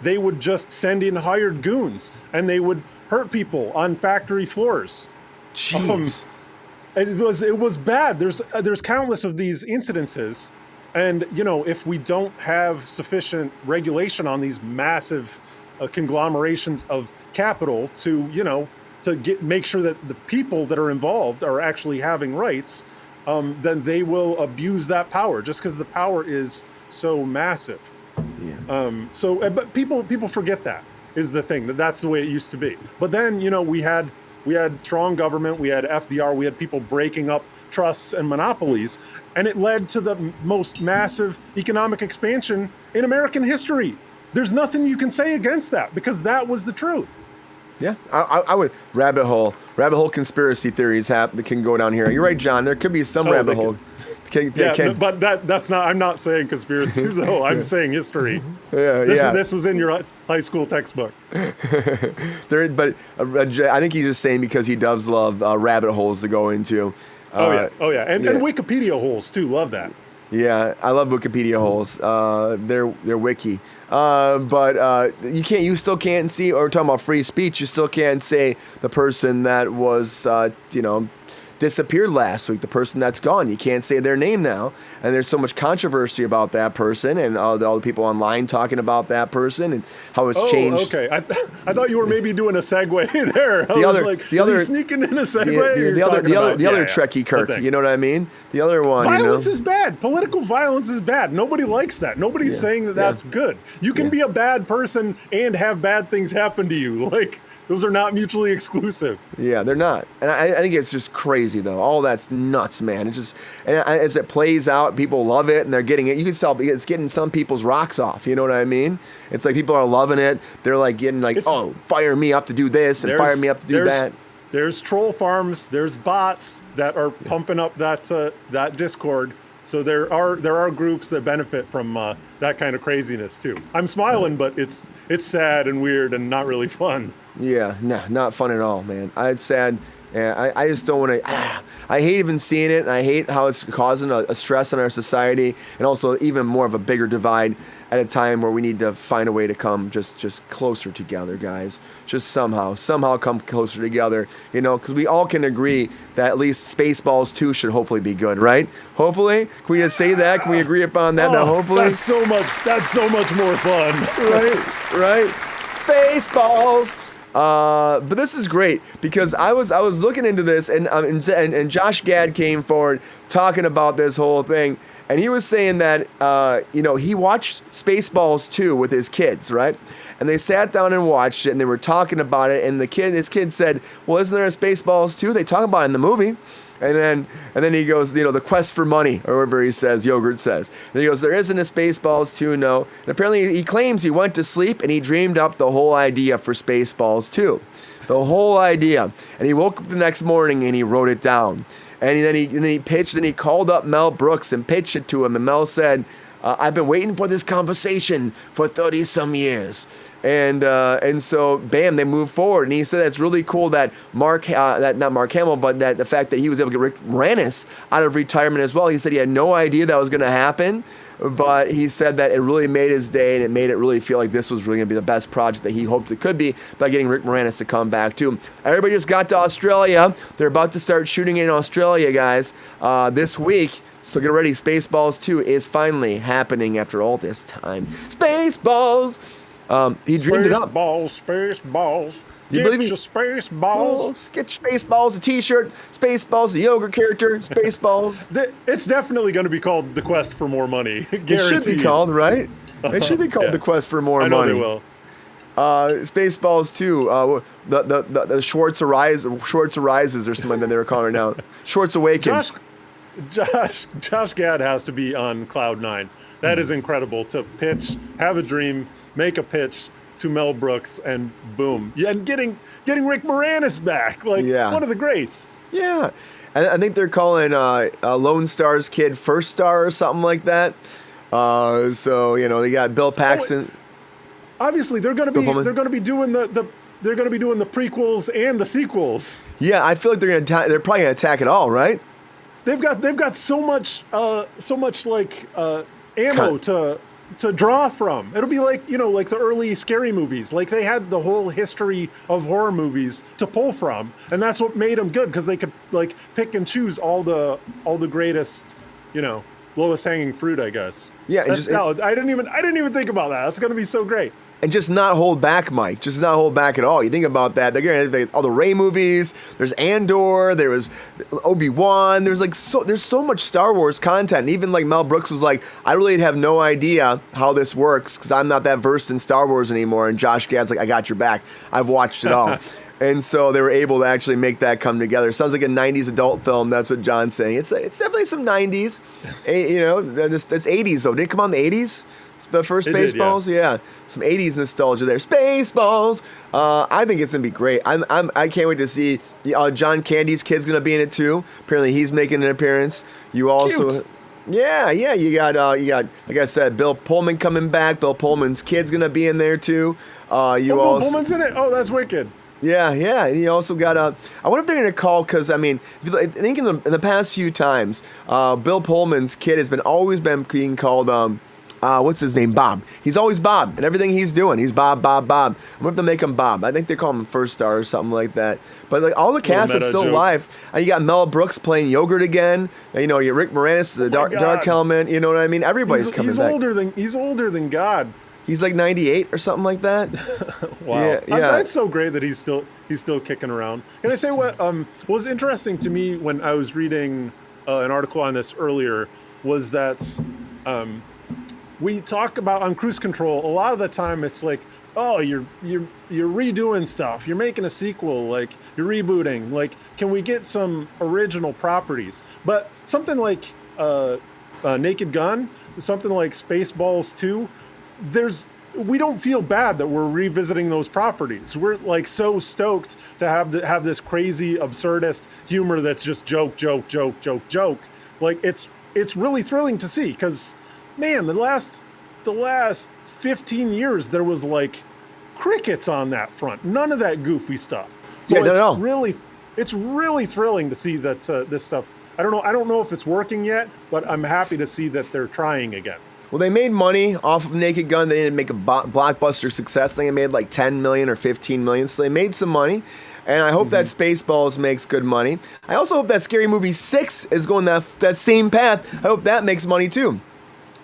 they would just send in hired goons, and they would hurt people on factory floors. Jeez. It was bad. There's countless of these incidences, and if we don't have sufficient regulation on these massive conglomerations of capital to make sure that the people that are involved are actually having rights, then they will abuse that power just because the power is so massive. Yeah. But people forget that. Is the thing that's the way it used to be. But then we had strong government, we had FDR, we had people breaking up trusts and monopolies, and it led to the most massive economic expansion in American history. There's nothing you can say against that because that was the truth. Yeah, I would rabbit hole conspiracy theories that can go down here. You're right, John. There could be some rabbit hole. But that's not. I'm not saying conspiracies though. I'm saying history. This was in your high school textbook. But I think he's just saying because he does love rabbit holes to go into. And Wikipedia holes too. Love that. Yeah, I love Wikipedia holes. They're wiki. But you still can't see, or talking about free speech, you still can't say the person that was, disappeared last week, the person that's gone. You can't say their name now. And there's so much controversy about that person and all the people online talking about that person and how it's changed. Okay. I thought you were maybe doing a segue there. Is he sneaking in a segue? The other Trekkie Kirk, you know what I mean? The other one. Violence is bad. Political violence is bad. Nobody likes that. Nobody's saying that that's good. You can be a bad person and have bad things happen to you. Those are not mutually exclusive. Yeah, they're not. And I think it's just crazy, though. All that's nuts, man. It's just, as it plays out, people love it, and they're getting it. You can tell it's getting some people's rocks off. You know what I mean? It's like people are loving it. They're getting fire me up to do this and fire me up to do that. There's troll farms. There's bots that are pumping up that Discord. So there are groups that benefit from that kind of craziness too. I'm smiling, but it's sad and weird and not really fun. Yeah, not fun at all, man. It's sad. Yeah, I just don't want to. I hate even seeing it, and I hate how it's causing a stress on our society, and also even more of a bigger divide at a time where we need to find a way to come just closer together, guys. Just somehow come closer together, because we all can agree that at least Spaceballs 2 should hopefully be good, right? Hopefully, can we just say that? Can we agree upon that? That hopefully, that's so much more fun, right? Spaceballs. But this is great because I was looking into this and Josh Gad came forward talking about this whole thing, and he was saying that he watched Spaceballs 2 with his kids, right? And they sat down and watched it, and they were talking about it, and his kid said, "Well, isn't there a Spaceballs 2? They talk about it in the movie." And then he goes, the quest for money, or whatever he says, Yogurt says. And he goes, there isn't a Spaceballs 2, no. And apparently he claims he went to sleep and he dreamed up the whole idea for Spaceballs 2. The whole idea. And he woke up the next morning and he wrote it down. And then he pitched, and he called up Mel Brooks and pitched it to him. And Mel said, I've been waiting for this conversation for 30-some years. And so, bam, they move forward. And he said it's really cool that not Mark Hamill, but that the fact that he was able to get Rick Moranis out of retirement as well. He said he had no idea that was going to happen, but he said that it really made his day, and it made it really feel like this was really going to be the best project that he hoped it could be by getting Rick Moranis to come back too. Everybody just got to Australia. They're about to start shooting in Australia, guys, this week. So get ready. Spaceballs 2 is finally happening after all this time. Spaceballs! He dreamed it up. Spaceballs. Do you Get believe me? your Spaceballs. Get your Spaceballs, a t-shirt. Spaceballs, the yogurt character. Spaceballs. It's definitely going to be called The Quest for More Money. It should be called, right? It should be called Yeah. The Quest for More I know Money. they will. Spaceballs 2, the Schwartz Arises or something that they were calling it now. Schwartz Awakens. Josh Gad has to be on cloud nine. That is incredible to pitch, have a dream, make a pitch to Mel Brooks, and boom. Yeah, and getting Rick Moranis back. Like, Yeah. one of the greats. Yeah. I think they're calling Lone Star's kid First Star or something like that. So, they got Bill Paxton. Obviously, they're going to be doing the prequels and the sequels. Yeah, I feel like they're probably going to attack it all, right? They've got so much like ammo to draw from. It'll be like, like the early scary movies. Like, they had the whole history of horror movies to pull from, and that's what made them good, because they could like pick and choose all the greatest, lowest hanging fruit, I guess. Yeah, I didn't even think about that. That's going to be so great. And just not hold back, Mike. Just not hold back at all. You think about that. They're going to have all the Rey movies. There's Andor. There was Obi-Wan. There's so much Star Wars content. And even like Mel Brooks was like, I really have no idea how this works because I'm not that versed in Star Wars anymore. And Josh Gad's like, I got your back. I've watched it all. And so they were able to actually make that come together. Sounds like a 90s adult film. That's what John's saying. It's definitely some 90s. That's 80s though. Did it come out in the 80s? The first Spaceballs, yeah. Some 80s nostalgia there. Spaceballs. I think it's gonna be great. I can't wait to see. John Candy's kid's gonna be in it too. Apparently, he's making an appearance. You also, Cute. yeah. You got like I said, Bill Pullman coming back. Bill Pullman's kid's gonna be in there too. Bill Pullman's in it. Oh, that's wicked. Yeah, and you also got I wonder if they're gonna call because I mean, I think in the past few times, Bill Pullman's kid has always been being called what's his name? Bob. He's always Bob, and everything he's doing, he's Bob. I wonder if they make him Bob. I think they call him First Star or something like that. But like all the cast is still alive. You got Mel Brooks playing yogurt again. You Rick Moranis, the dark element. You know what I mean? Everybody's coming back. He's older than God. He's like 98 or something like that. Wow. Yeah. That's so great that he's still kicking around. Can I say what was interesting to me when I was reading an article on this earlier was that we talk about on Cruise Control, a lot of the time it's like, oh, you're redoing stuff, you're making a sequel, like you're rebooting, like can we get some original properties? But something like Naked Gun, something like Spaceballs 2, we don't feel bad that we're revisiting those properties. We're like so stoked to have this crazy absurdist humor that's just joke. Like it's really thrilling to see because, man, the last 15 years there was like crickets on that front. None of that goofy stuff. So it's really thrilling to see that this stuff. I don't know if it's working yet, but I'm happy to see that they're trying again. Well, they made money off of Naked Gun. They didn't make a blockbuster success. I think they made like 10 million or 15 million. So they made some money. And I hope that Spaceballs makes good money. I also hope that Scary Movie 6 is going that same path. I hope that makes money too.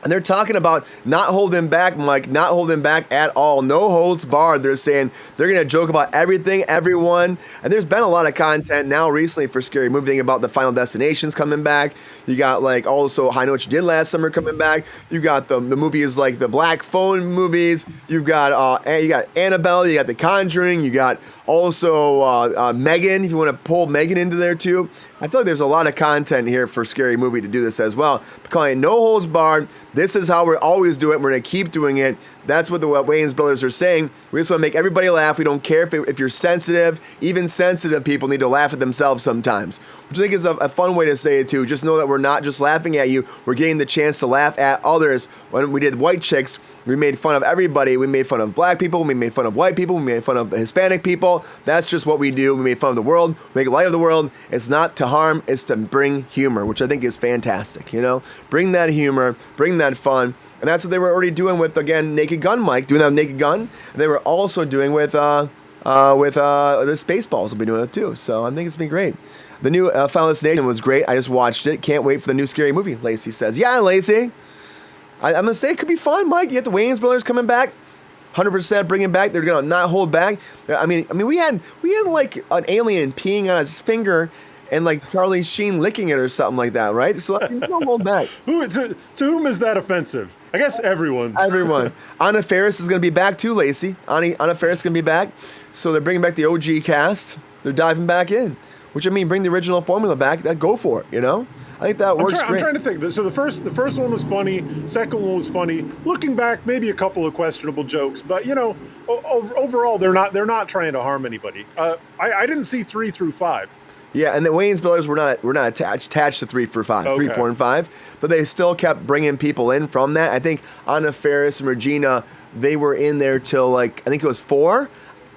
And they're talking about not holding back, Mike, not holding back at all. No holds barred. They're saying they're going to joke about everything, everyone. And there's been a lot of content now recently for Scary Movie. Thinking about the Final Destinations coming back. You got like also I Know What You Did Last Summer coming back. You got the movies like the Black Phone movies. You got Annabelle. You got The Conjuring. You got also Megan, if you want to pull Megan into there too. I feel like there's a lot of content here for Scary Movie to do this as well. Calling it no holds barred. This is how we're always doing it. We're going to keep doing it. That's what the Wayans brothers are saying. We just want to make everybody laugh. We don't care if you're sensitive. Even sensitive people need to laugh at themselves sometimes, which I think is a fun way to say it too. Just know that we're not just laughing at you. We're getting the chance to laugh at others. When we did White Chicks, we made fun of everybody. We made fun of black people. We made fun of white people. We made fun of Hispanic people. That's just what we do. We made fun of the world. We make light of the world. It's not to harm. It's to bring humor, which I think is fantastic. Bring that humor, bring that fun. And that's what they were already doing with, again, Naked Gun Mike, doing that with Naked Gun. And they were also doing with the Spaceballs. Will be doing it too. So I think it's been great. The new Final Destination was great. I just watched it. Can't wait for the new scary movie, Lacey says. Yeah, Lacey. I'm going to say it could be fun, Mike. You get the Wayans brothers coming back. 100% bringing back. They're going to not hold back. I mean, we had like an alien peeing on his finger and like Charlie Sheen licking it or something like that, right? So don't hold back. To whom is that offensive? I guess everyone. Everyone. Anna Faris is going to be back too, Lacey. Anna Faris is going to be back. So they're bringing back the OG cast. They're diving back in, which I mean, bring the original formula back. Go for it, I think that works great. I'm trying to think. So the first one was funny. Second one was funny. Looking back, maybe a couple of questionable jokes, but overall, they're not trying to harm anybody. I didn't see 3 through 5. Yeah, and the Wayans brothers were not attached to 3 through 5, okay. 3, 4, and 5, but they still kept bringing people in from that. I think Anna Faris and Regina, they were in there till I think it was 4.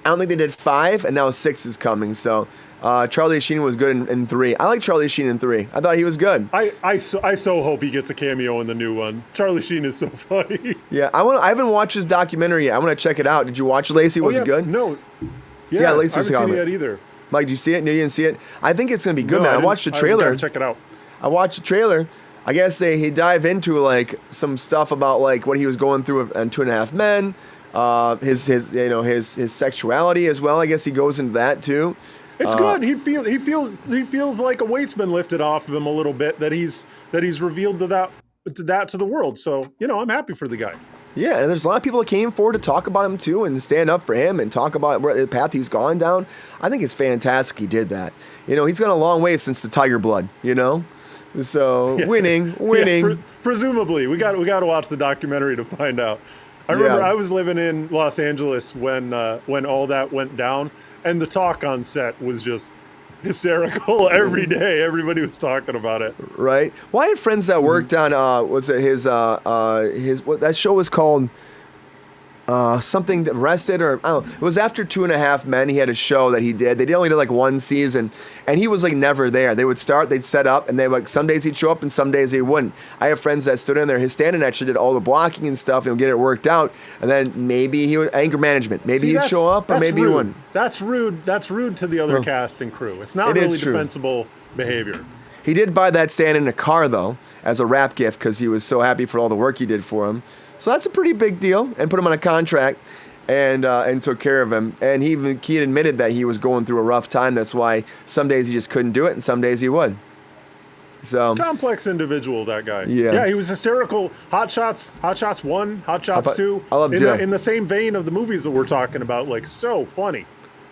I don't think they did 5, and now 6 is coming. So Charlie Sheen was good in 3. I like Charlie Sheen in 3. I thought he was good. I so hope he gets a cameo in the new one. Charlie Sheen is so funny. Yeah, I haven't watched his documentary yet. I want to check it out. Did you watch it, Lacey? Was it good? No. Yeah, Lacey I haven't seen it yet either. Mike, did you see it? No, you didn't see it? I think it's going to be good, No, man. I watched the trailer. Check it out. I watched the trailer. I guess he dive into some stuff about what he was going through on 2.5 Men, his sexuality as well. I guess he goes into that too. It's good. He feels like a weight's been lifted off of him a little bit, that he's revealed to the world. So I'm happy for the guy. Yeah, and there's a lot of people that came forward to talk about him too and stand up for him and talk about the path he's gone down. I think it's fantastic he did that. He's gone a long way since the Tiger Blood. So yeah. winning. Yeah, presumably, we got to watch the documentary to find out. I remember I was living in Los Angeles when all that went down, and the talk on set was just hysterical every day. Everybody was talking about it. Right. Well, I had friends that worked on was it his what that show was called something Rested, or I don't know. It was after 2.5 Men. He had a show that he did. They only did 1 season, and he was never there. They would start, they'd set up, and they some days he'd show up and some days he wouldn't. I have friends that stood in there. His stand-in actually did all the blocking and stuff and get it worked out. And then maybe he would anger management. Maybe he'd show up, or maybe he wouldn't. That's rude. That's rude to the other cast and crew. It's not really defensible behavior. He did buy that stand in a car though as a wrap gift because he was so happy for all the work he did for him. So that's a pretty big deal, and put him on a contract and took care of him. And he admitted that he was going through a rough time. That's why some days he just couldn't do it, and some days he would. So complex individual, that guy. Yeah, he was hysterical. Hot Shots 1, Hot Shots 2. I love in the same vein of the movies that we're talking about. So funny.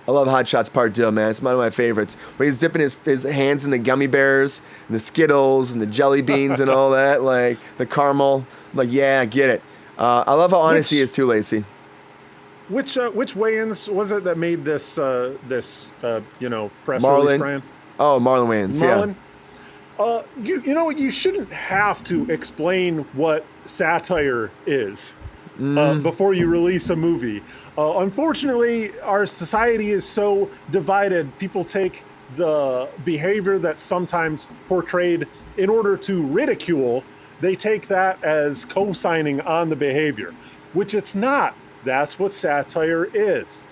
I love Hot Shots Part 2, man. It's one of my favorites. When he's dipping his hands in the gummy bears and the Skittles and the jelly beans and all that, the caramel. Yeah, I get it. I love how honest he is too, Lacey. Which Wayans was it that made this press Marlon, release, Brian? Oh, Marlon Wayans, Marlon? Yeah. You shouldn't have to explain what satire is before you release a movie. Unfortunately, our society is so divided. People take the behavior that's sometimes portrayed in order to ridicule. They take that as co-signing on the behavior, which it's not. That's what satire is.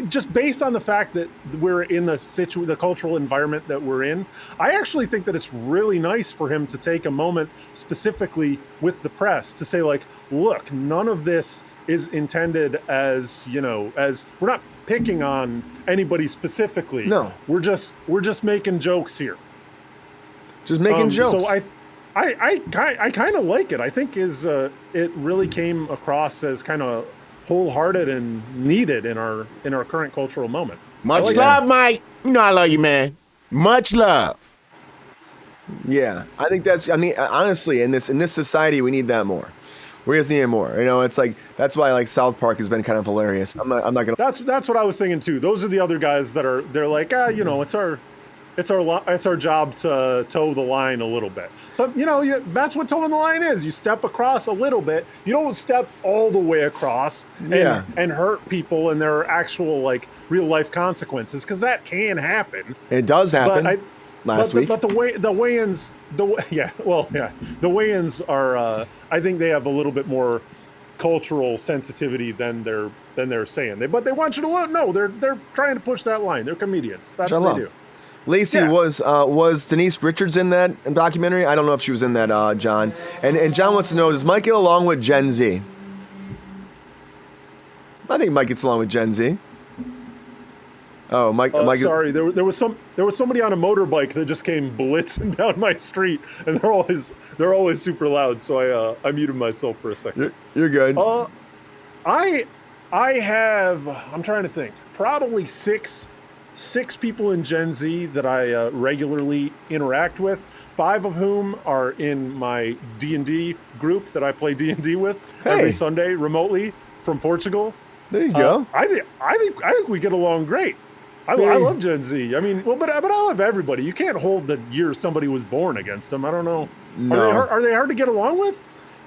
Just based on the fact that we're in the cultural environment that we're in, I actually think that it's really nice for him to take a moment specifically with the press to say, look, none of this is intended as we're not picking on anybody specifically. No, we're just making jokes here. Just making jokes. So I kind of like it. I think it really came across as kind of wholehearted and needed in our current cultural moment. Much love, Mike. I love you, man. Much love. Yeah, I think that's. I mean, honestly, in this society, we need that more. We just need it more. You know, it's like that's why like South Park has been kind of hilarious. I'm not gonna. That's what I was thinking too. Those are the other guys that are. They're like, you know, it's our job to toe the line a little bit. So you know, that's what towing the line is. You step across a little bit. You don't step all the way across and hurt people and their actual like real life consequences, because that can happen. It does happen. Last week. But the weigh-ins, the weigh-ins are. I think they have a little bit more cultural sensitivity than they're saying. But they want you to know they're trying to push that line. They're comedians. That's what they do. Lacey, was Denise Richards in that documentary? I don't know if she was in that, John. And John wants to know, does Mike get along with Gen Z? I think Mike gets along with Gen Z. Oh, Mike. Sorry, there was somebody on a motorbike that just came blitzing down my street, and they're always super loud. So I muted myself for a second. You're good. I have. I'm trying to think. Probably six people in Gen Z that I regularly interact with. 5 of whom are in my D&D group that I play D&D with every Sunday remotely from Portugal. There you go. I think we get along great. I love Gen Z. I mean, but I love everybody. You can't hold the year somebody was born against them. I don't know. No. Are they hard to get along with?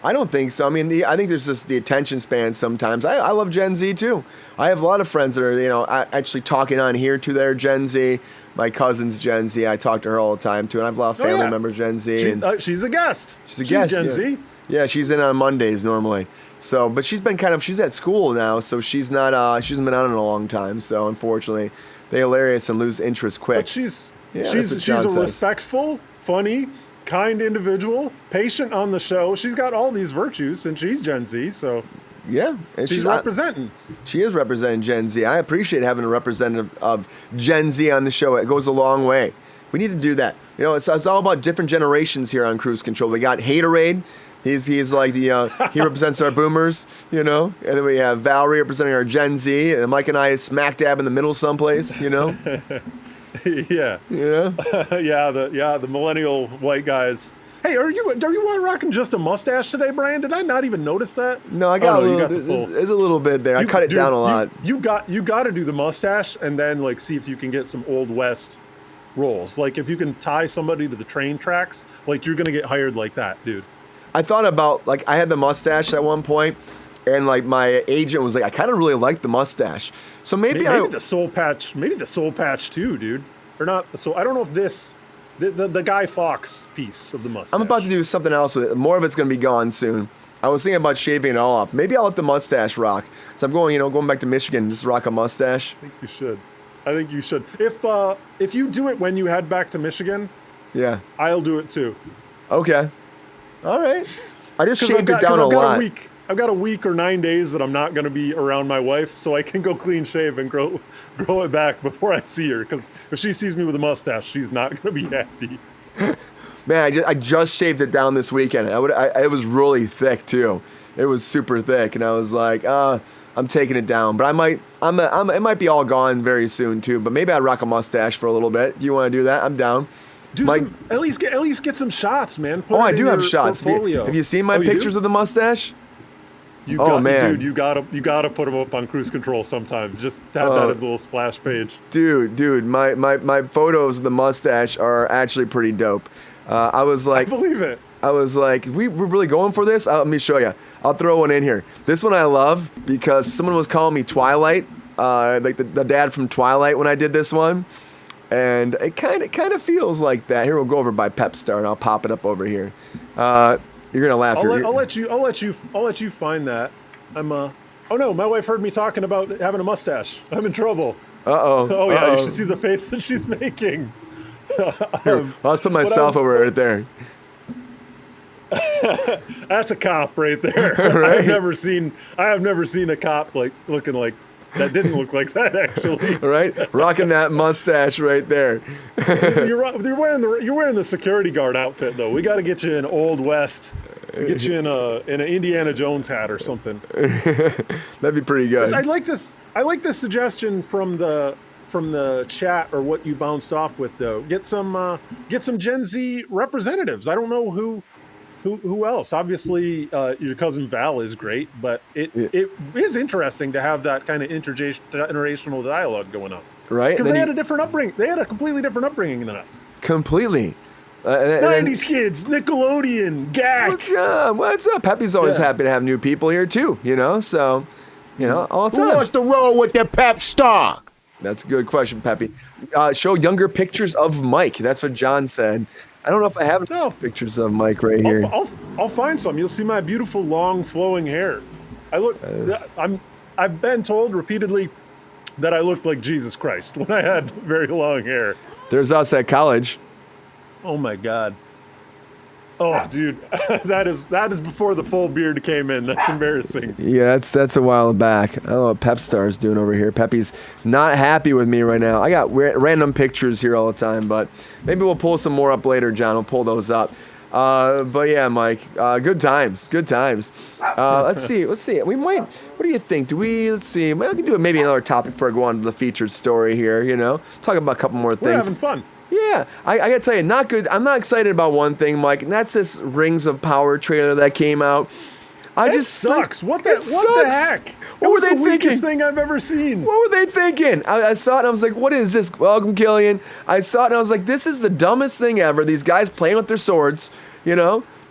I don't think so. I mean, I think there's just the attention span sometimes. I love Gen Z too. I have a lot of friends that are, you know, actually talking on here to their Gen Z. My cousin's Gen Z. I talk to her all the time too. And I have a lot of family members Gen Z. She's a guest. She's Gen Z. Yeah, she's in on Mondays normally. So, but she's at school now, so she's not. She hasn't been on in a long time. So, unfortunately, they hilarious and lose interest quick. But she's a respectful, funny, kind individual, patient on the show. She's got all these virtues, and she's Gen Z, so yeah, and she's representing. She is representing Gen Z. I appreciate having a representative of Gen Z on the show. It goes a long way. We need to do that. You know, it's all about different generations here on Cruise Control. We got Haterade. He's like the he represents our boomers, you know, and then we have Valerie representing our Gen Z, and Mike and I is smack dab in the middle someplace, you know. Yeah. Yeah. the millennial white guys. Hey, are you rocking just a mustache today, Brian? Did I not even notice that? No, I got a little. There's a little bit there. I cut it down a lot. You got to do the mustache and then like see if you can get some Old West roles. Like if you can tie somebody to the train tracks, like you're gonna get hired like that, dude. I thought about, like, I had the mustache at one point, and like my agent was like, I kind of really like the mustache, so maybe the soul patch too, dude, or not. So I don't know if the Guy Fawkes piece of the mustache. I'm about to do something else with it. More of it's gonna be gone soon. I was thinking about shaving it all off. Maybe I'll let the mustache rock. So I'm going back to Michigan, just rock a mustache. I think you should. If you do it when you head back to Michigan, yeah, I'll do it too. Okay. All right. I just shaved it down a lot. I've got a week or 9 days that I'm not going to be around my wife, so I can go clean shave and grow it back before I see her. Because if she sees me with a mustache, she's not going to be happy. Man, I just shaved it down this weekend. It was really thick too. It was super thick, and I was like, I'm taking it down. But it might be all gone very soon too. But maybe I'd rock a mustache for a little bit. Do you want to do that? I'm down. At least get some shots, man. I do have shots. Have you seen my pictures of the mustache? Man, dude, you gotta put them up on Cruise Control sometimes. Just have that as a little splash page. Dude, my photos of the mustache are actually pretty dope. I believe it. I was like, we're really going for this? Let me show you. I'll throw one in here. This one I love because someone was calling me Twilight, like the dad from Twilight when I did this one. And it kind of feels like that. Here, we'll go over by Pep Star, and I'll pop it up over here. You're gonna laugh. I'll let you find that. Oh no, my wife heard me talking about having a mustache. I'm in trouble. Oh yeah, you should see the face that she's making. Here, I'll just put myself over right there. That's a cop right there. Right? I have never seen a cop looking like. That didn't look like that, actually. Right, rocking that mustache right there. You're wearing the security guard outfit though. We got to get you in Old West. Get you in an Indiana Jones hat or something. That'd be pretty good. I like this suggestion from from the chat or what you bounced off with though. Get some Gen Z representatives. I don't know who else. Obviously, your cousin Val is great, but it is interesting to have that kind of intergenerational dialogue going on. Right? Because they had a different upbringing. They had a completely different upbringing than us. Completely. 90s kids, Nickelodeon, GAC. What's up? Peppy's always happy to have new people here too, so, all the Who time. wants to roll with the pep star? That's a good question, Peppy. Show younger pictures of Mike. That's what John said. I don't know if I have pictures of Mike right here. I'll find some. You'll see my beautiful, long, flowing hair. I've been told repeatedly that I looked like Jesus Christ when I had very long hair. There's us at college. Oh my God. Oh, dude, that is before the full beard came in. That's embarrassing. Yeah, that's a while back. I don't know what Pep Star's doing over here. Peppy's not happy with me right now. I got random pictures here all the time, but maybe we'll pull some more up later, John. We'll pull those up. But yeah, Mike, good times. Let's see. We might. What do you think? Let's see. We can do maybe another topic before I go on to the featured story here. Talk about a couple more things. We're having fun. Yeah, I gotta tell you, not good. I'm not excited about one thing, Mike, and that's this Rings of Power trailer that came out. It sucks. What the heck? What were they the weakest thinking? thing I've ever seen. What were they thinking? I saw it and I was like, what is this? Welcome, Killian. I saw it and I was like, this is the dumbest thing ever. These guys playing with their swords,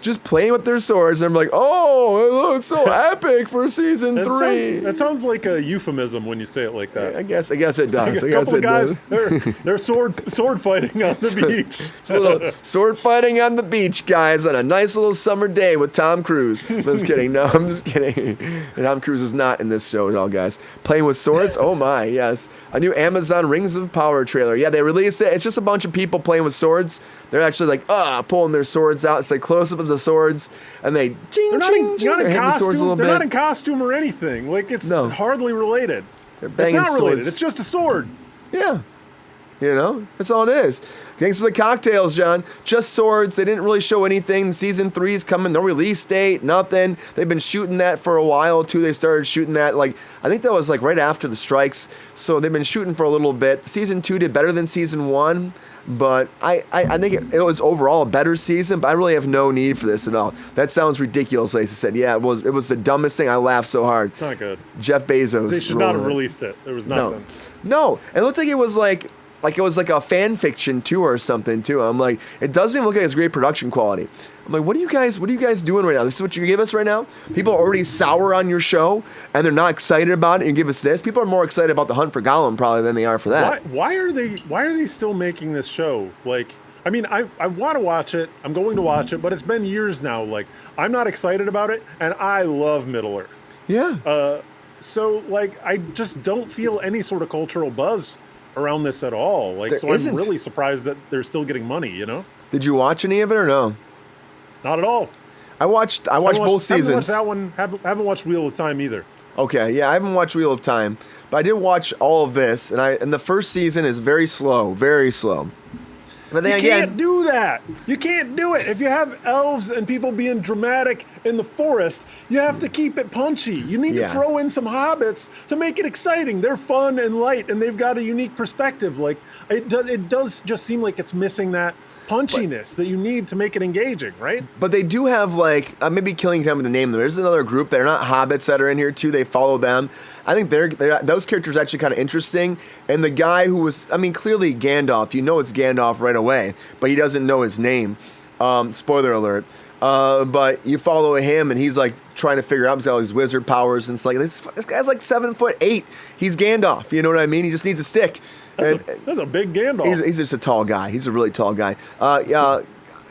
just playing with their swords. And I'm like, oh, it looks so epic for season 3. That sounds like a euphemism when you say it like that. I guess it does. A couple of guys, they're sword fighting on the beach. It's a little sword fighting on the beach, guys, on a nice little summer day with Tom Cruise. I'm just kidding. No, I'm just kidding. Tom Cruise is not in this show at all, guys. Playing with swords? Oh my, yes. A new Amazon Rings of Power trailer. Yeah, they released it. It's just a bunch of people playing with swords. They're actually like, pulling their swords out. It's like close-ups of swords, and they they're not in costume. They're not in costume or anything. Like it's hardly related. They're banging it's not swords. related. It's just a sword. Yeah. That's all it is. Thanks for the cocktails, John. Just swords. They didn't really show anything. Season 3 is coming. No release date. Nothing. They've been shooting that for a while, too. They started shooting that, I think that was, right after the strikes. So they've been shooting for a little bit. Season 2 did better than Season 1. But I think it was overall a better season, but I really have no need for this at all. That sounds ridiculous, Lacey said. Yeah, it was the dumbest thing. I laughed so hard. It's not good. Jeff Bezos. They should not have released it. There was nothing. No. It looked like it was like it was like a fan fiction too or something too. I'm like, it doesn't look like it's great production quality. I'm like, what are you guys doing right now? This is what you give us right now? People are already sour on your show and they're not excited about it, and you give us this. People are more excited about the Hunt for Gollum probably than they are for that. Why are they still making this show? I want to watch it. I'm going to watch it, but it's been years now. I'm not excited about it, and I love Middle Earth. Yeah. So I just don't feel any sort of cultural buzz around this at all. I'm really surprised that they're still getting money, Did you watch any of it or no? Not at all. I watched both seasons. Haven't watched that one. Haven't watched Wheel of Time either. Okay, yeah, I haven't watched Wheel of Time, but I did watch all of this, and the first season is very slow. But then can't do that. You can't do it. If you have elves and people being dramatic in the forest, you have to keep it punchy. You need to throw in some hobbits to make it exciting. They're fun and light, and they've got a unique perspective. It does just seem like it's missing that punchiness that you need to make it engaging, right? But they do have maybe Killing Time with the name. There's another group that are not hobbits that are in here too. They follow them. I think those characters are actually kind of interesting. And the guy who was, clearly Gandalf. You know it's Gandalf right away, but he doesn't know his name. Spoiler alert. But you follow him, and he's trying to figure out all his wizard powers, and it's this guy's 7'8". He's Gandalf. You know what I mean? He just needs a stick. That's a big Gandalf. He's just a tall guy. He's a really tall guy. I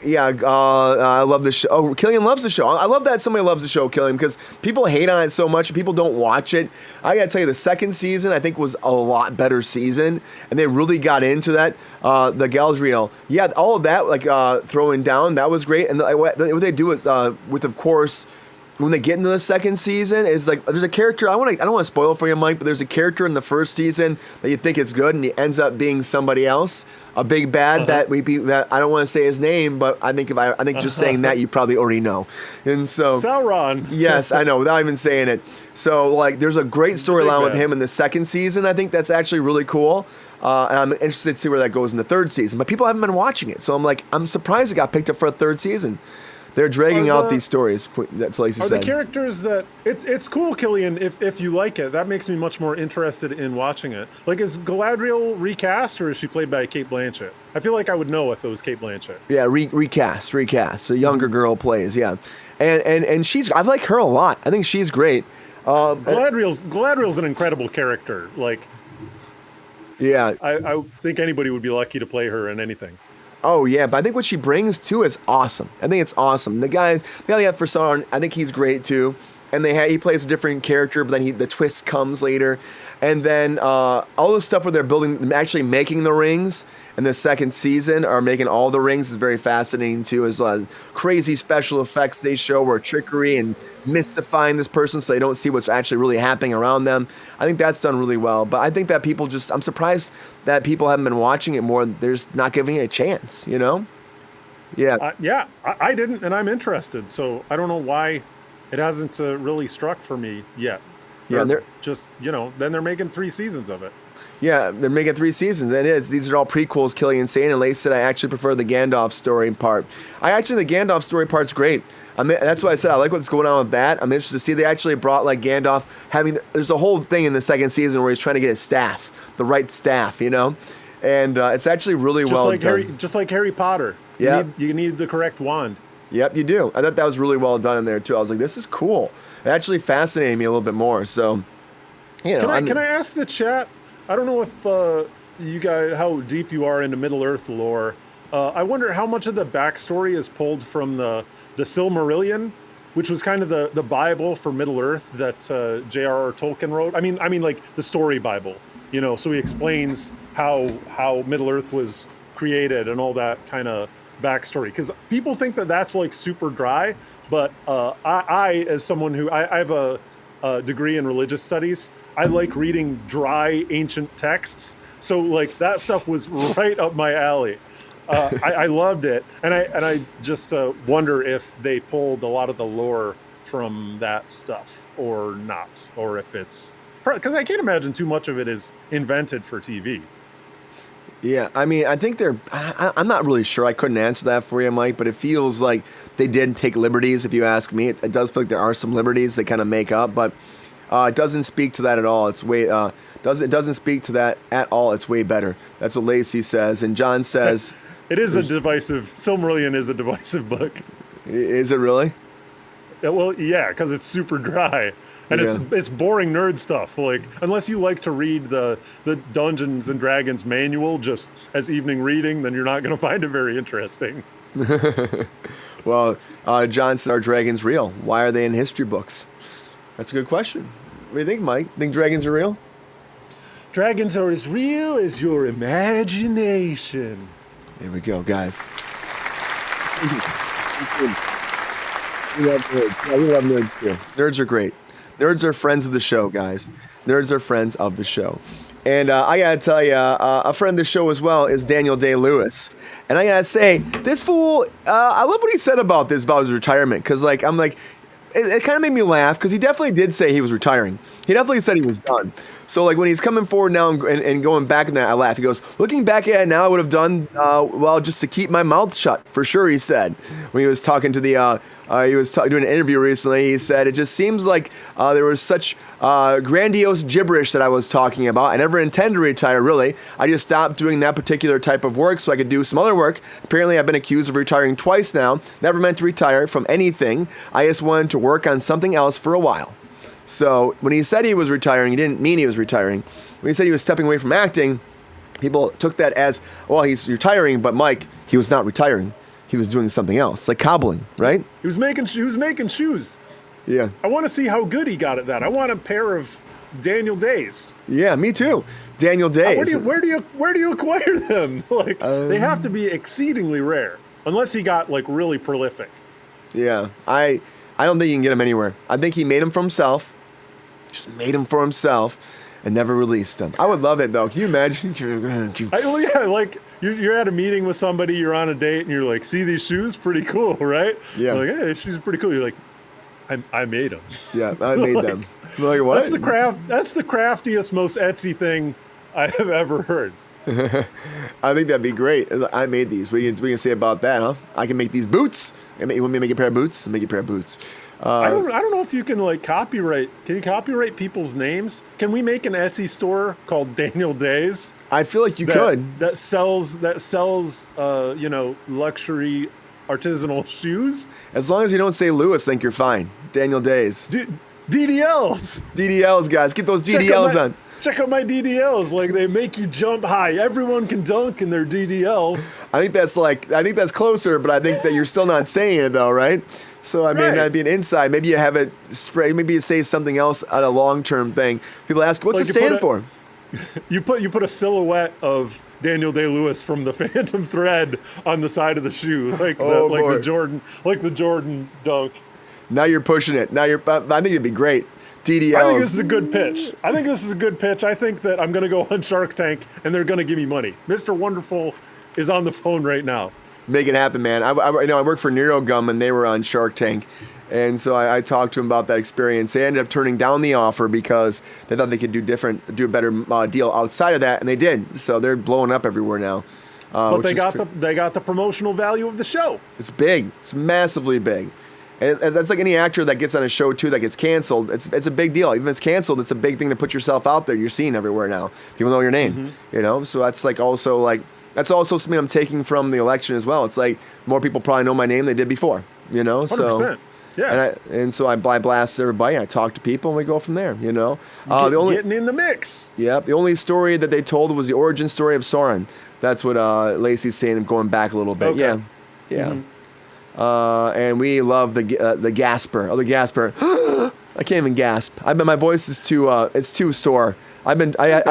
love the show. Oh, Killian loves the show. I love that somebody loves the show, Killian, because people hate on it so much and people don't watch it. I gotta tell you, the second season I think was a lot better season, and they really got into that. The Galadriel, all of that, throwing down, that was great. And what they do is with, of course, when they get into the second season is like there's a character I don't want to spoil for you, Mike, but there's a character in the first season that you think is good and he ends up being somebody else, a big bad that I don't want to say his name, but I think just saying that you probably already know. And so Sauron. Yes, I know, without even saying it. So like there's a great storyline with him in the second season. I think that's actually really cool. And I'm interested to see where that goes in the third season. But people haven't been watching it, so I'm surprised it got picked up for a third season. They're dragging out these stories. That's Lacey said. Are the characters that it's cool, Killian? If you like it, that makes me much more interested in watching it. Like, is Galadriel recast or is she played by Cate Blanchett? I feel like I would know if it was Cate Blanchett. Yeah, recast. So younger girl plays. Yeah, and I like her a lot. I think she's great. Galadriel's an incredible character. Like, yeah, I think anybody would be lucky to play her in anything. Oh yeah, but I think what she brings too is awesome. I think it's awesome. The guy they have for Sauron, I think he's great too. And he plays a different character, but then the twist comes later. And then all the stuff where they're actually making the rings in the second season are making all the rings is very fascinating too. There's a lot of crazy special effects they show where trickery and mystifying this person so they don't see what's actually really happening around them. I think that's done really well. But I think that I'm surprised that people haven't been watching it more. They're just not giving it a chance, you know? Yeah. I didn't, and I'm interested. So I don't know why it hasn't really struck for me yet. Yeah, and they're just, then they're making 3 seasons of it. Yeah, they're making 3 seasons. These are all prequels, Killian saying, and Lace said I actually prefer the Gandalf story part. The Gandalf story part's great. That's why I said I like what's going on with that. I'm interested to see they actually brought like Gandalf there's a whole thing in the second season where he's trying to get his staff, the right staff, and it's actually really done. Just like Harry Potter. Yeah. You need the correct wand. Yep, you do. I thought that was really well done in there too. I was like, this is cool. It actually fascinated me a little bit more. So, Can I ask the chat? I don't know if you guys, how deep you are into Middle Earth lore. I wonder how much of the backstory is pulled from the Silmarillion, which was kind of the Bible for Middle Earth that J.R.R. Tolkien wrote. I mean like the story Bible, so he explains how Middle Earth was created and all that kind of backstory, because people think that that's like super dry, but I as someone who I have a degree in religious studies, I like reading dry ancient texts, so like that stuff was right up my alley. I loved it, and I just wonder if they pulled a lot of the lore from that stuff or not, or if it's because I can't imagine too much of it is invented for TV. Yeah, I think I'm not really sure. I couldn't answer that for you, Mike, but it feels like they did take liberties, if you ask me. It does feel like there are some liberties they kind of make up, but it doesn't speak to that at all. It doesn't speak to that at all. It's way better. That's what Lacey says. And John says... Silmarillion is a divisive book. Is it really? Well, yeah, because it's super dry. And it's boring nerd stuff. Like, unless you like to read the Dungeons and Dragons manual just as evening reading, then you're not going to find it very interesting. Well, John said, are dragons real? Why are they in history books? That's a good question. What do you think, Mike? Think dragons are real? Dragons are as real as your imagination. There we go, guys. We love nerds. Yeah, we love nerds too. Nerds are great. Nerds are friends of the show, guys. Nerds are friends of the show. And I got to tell you, a friend of the show as well is Daniel Day-Lewis. And I got to say, this fool, I love what he said about his retirement. Because, it kind of made me laugh because he definitely did say he was retiring. He definitely said he was done. So, when he's coming forward now and going back in that, I laugh. He goes, looking back at it now, I would have done, just to keep my mouth shut, for sure, he said. When he was talking to doing an interview recently, he said, it just seems like there was such grandiose gibberish that I was talking about. I never intend to retire, really. I just stopped doing that particular type of work so I could do some other work. Apparently, I've been accused of retiring twice now. Never meant to retire from anything. I just wanted to work on something else for a while. So when he said he was retiring, he didn't mean he was retiring. When he said he was stepping away from acting, people took that as, well, he's retiring, but Mike, he was not retiring. He was doing something else, like cobbling, right? He was making shoes. Yeah. I want to see how good he got at that. I want a pair of Daniel Days. Yeah, me too. Daniel Days. Where do you acquire them? They have to be exceedingly rare, unless he got really prolific. Yeah, I don't think you can get them anywhere. I think he made them for himself, just made them for himself, and never released them. I would love it, though. Can you imagine? Like you're at a meeting with somebody, you're on a date, and you're like, see these shoes? Pretty cool, right? Yeah. You're like, hey, shoes are pretty cool. You're like, I made them. Yeah, I made them. Like, what? That's the craftiest, most Etsy thing I have ever heard. I think that'd be great. I made these. What can you say about that, huh? I can make these boots. You want me to make a pair of boots? I'll make you a pair of boots. I don't know if you can like copyright. Can you copyright people's names? Can we make an Etsy store called Daniel Days? I feel like you could. That sells luxury artisanal shoes. As long as you don't say Lewis, think you're fine. Daniel Days. DDLs. DDLs, guys. Get those DDLs on. Check out my DDLs. Like, they make you jump high. Everyone can dunk in their DDLs. I think that's closer, but I think that you're still not saying it though, right? So I mean, Right. that'd be an inside. Maybe you have it spray. Maybe you say something else on a long-term thing. People ask, "What's Like it you stand put for?" You put a silhouette of Daniel Day-Lewis from the Phantom Thread on the side of the shoe, like boy. the Jordan dunk. Now you're pushing it. I think it'd be great. DDLs. I think this is a good pitch. I think that I'm going to go on Shark Tank and they're going to give me money. Mr. Wonderful is on the phone right now. Make it happen, man. I work for NeuroGum, and they were on Shark Tank. And so I talked to them about that experience. They ended up turning down the offer because they thought they could do a better deal outside of that, and they did. So they're blowing up everywhere now. But they got the promotional value of the show. It's big. It's massively big. And that's like any actor that gets on a show too that gets canceled. It's a big deal. Even if it's canceled, it's a big thing to put yourself out there. You're seen everywhere now. People know your name. So that's also something I'm taking from the election as well. It's like more people probably know my name than they did before. 100%. Yeah. And so I blast everybody. I talk to people, and we go from there. Getting in the mix. Yeah. The only story that they told was the origin story of Soren. That's what Lacey's saying. I'm going back a little bit. Okay. Yeah. And we love the gasper. Oh, the gasper. I can't even gasp. My voice is too sore. I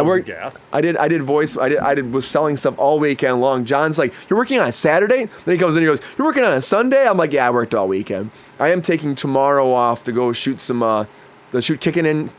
worked. I did voice. Was selling stuff all weekend long. John's like, "You're working on a Saturday?" Then he comes in and he goes, "You're working on a Sunday?" I'm like, "Yeah, I worked all weekend. I am taking tomorrow off to go shoot Kickin and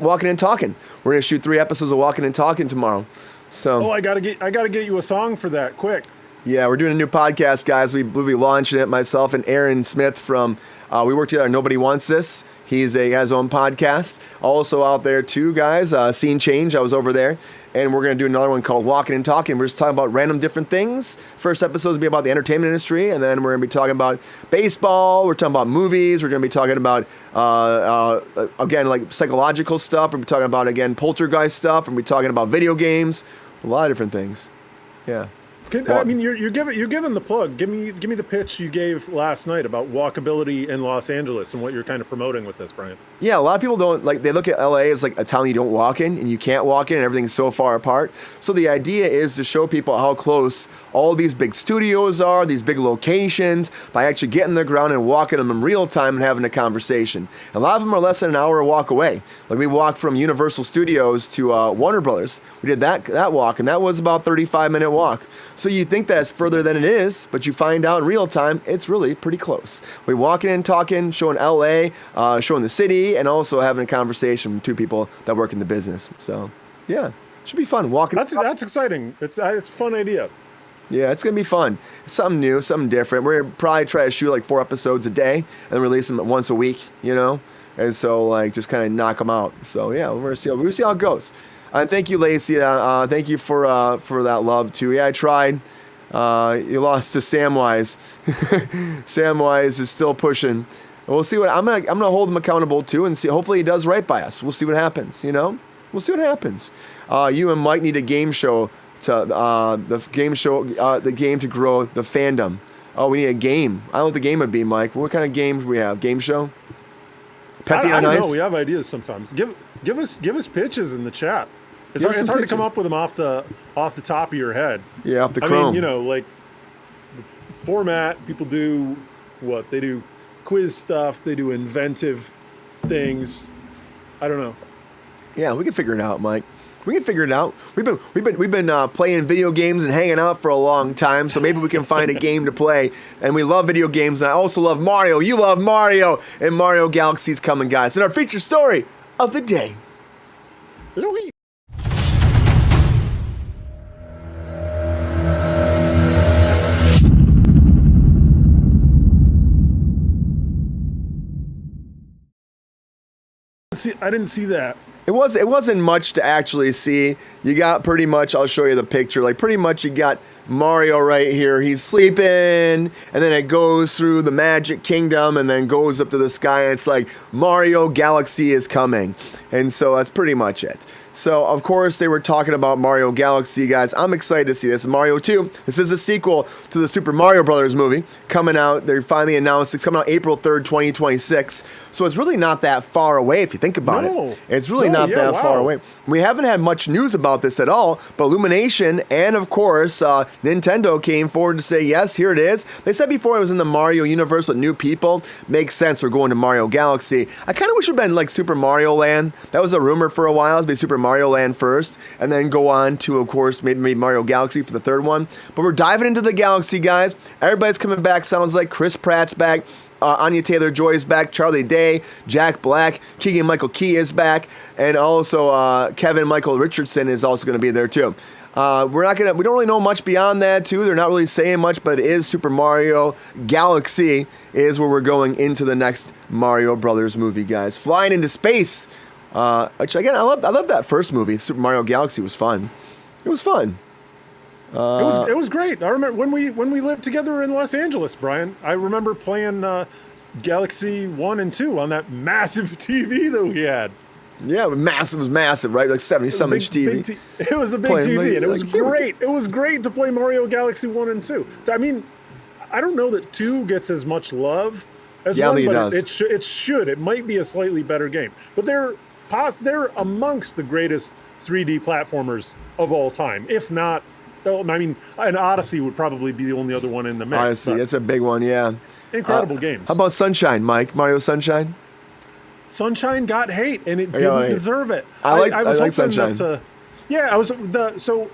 Walking and Talking. We're gonna shoot 3 episodes of Walking and Talking tomorrow. So. Oh, I gotta get you a song for that quick. Yeah, we're doing a new podcast, guys. We'll be launching it. Myself and Aaron Smith from we work together. Nobody Wants This. He has his own podcast. Also out there too, guys. Scene Change. I was over there, and we're gonna do another one called Walking and Talking. We're just talking about random different things. First episode will be about the entertainment industry, and then we're gonna be talking about baseball. We're talking about movies. We're gonna be talking about again like psychological stuff. We're talking about again poltergeist stuff. We're gonna be talking about video games. A lot of different things. Yeah. You're giving the plug. Give me the pitch you gave last night about walkability in Los Angeles and what you're kind of promoting with this, Brian. Yeah, a lot of people don't they look at LA as like a town you don't walk in and you can't walk in and everything's so far apart. So the idea is to show people how close all these big studios are, these big locations, by actually getting the ground and walking them in real time and having a conversation. A lot of them are less than an hour walk away. Like we walked from Universal Studios to Warner Brothers. We did that walk, and that was about 35-minute walk. So you think that's further than it is, but you find out in real time it's really pretty close. We walking and talking, showing LA, showing the city, and also having a conversation with 2 people that work in the business. So yeah, it should be fun. Walking. That's exciting. It's a fun idea. Yeah, it's gonna be fun. It's something new, something different. We're gonna probably try to shoot like 4 episodes a day and release them once a week. And so like just kind of knock them out. So yeah, we're gonna see how it goes. And thank you, Lacey. Thank you for that love too. Yeah, I tried. You lost to Samwise. Samwise is still pushing. We'll see what I'm gonna hold him accountable too, and see. Hopefully he does right by us. We'll see what happens. We'll see what happens. You and Mike need a game show the game to grow the fandom. Oh, we need a game. I don't know what the game would be, Mike. What kind of games we have? Game show? Peppy I don't know. We have ideas sometimes. Give us pitches in the chat. It's hard to come up with them off the top of your head. Yeah, off the chrome. I mean, like the format, people do what? They do quiz stuff, they do inventive things. I don't know. Yeah, we can figure it out, Mike. We can figure it out. We've been playing video games and hanging out for a long time, so maybe we can find a game to play. And we love video games, and I also love Mario. You love Mario, and Mario Galaxy's coming, guys. And our feature story of the day. Louis. See, I didn't see that. It wasn't much to actually see. You got pretty much, I'll show you the picture, like pretty much you got Mario right here. He's sleeping, and then it goes through the Magic Kingdom and then goes up to the sky, and it's like Mario Galaxy is coming. And so that's pretty much it. So, of course, they were talking about Mario Galaxy, guys. I'm excited to see this. Mario 2. This is a sequel to the Super Mario Brothers movie coming out. They finally announced it's coming out April 3rd, 2026. So it's really not that far away if you think about it. It's really not that far away. We haven't had much news about this at all, but Illumination and, of course, Nintendo came forward to say, yes, here it is. They said before it was in the Mario universe with new people. Makes sense. We're going to Mario Galaxy. I kind of wish it would have been like Super Mario Land. That was a rumor for a while. It'd be Super Mario Land first, and then go on to, of course, maybe Mario Galaxy for the third one. But we're diving into the Galaxy, guys. Everybody's coming back. Sounds like Chris Pratt's back. Anya Taylor-Joy is back. Charlie Day, Jack Black, Keegan Michael Key is back, and also Kevin Michael Richardson is also going to be there too. We don't really know much beyond that too. They're not really saying much, but it is Super Mario Galaxy is where we're going into the next Mario Brothers movie, guys. Flying into space. Which again, I love that first movie. Super Mario Galaxy was fun. It was fun. It was great. I remember when we lived together in Los Angeles, Brian. I remember playing Galaxy 1 and 2 on that massive TV that we had. Yeah, it was massive, right? Like 70-some inch TV. It was a big TV, and it was great. It was great to play Mario Galaxy 1 and 2. I mean, I don't know that 2 gets as much love as 1, but it should. It might be a slightly better game. But they're amongst the greatest 3D platformers of all time, if not. I mean, an Odyssey would probably be the only other one in the mix. Odyssey, that's a big one, yeah. Incredible games. How about Sunshine, Mike? Mario Sunshine? Sunshine got hate, and it didn't deserve it. I like Sunshine. So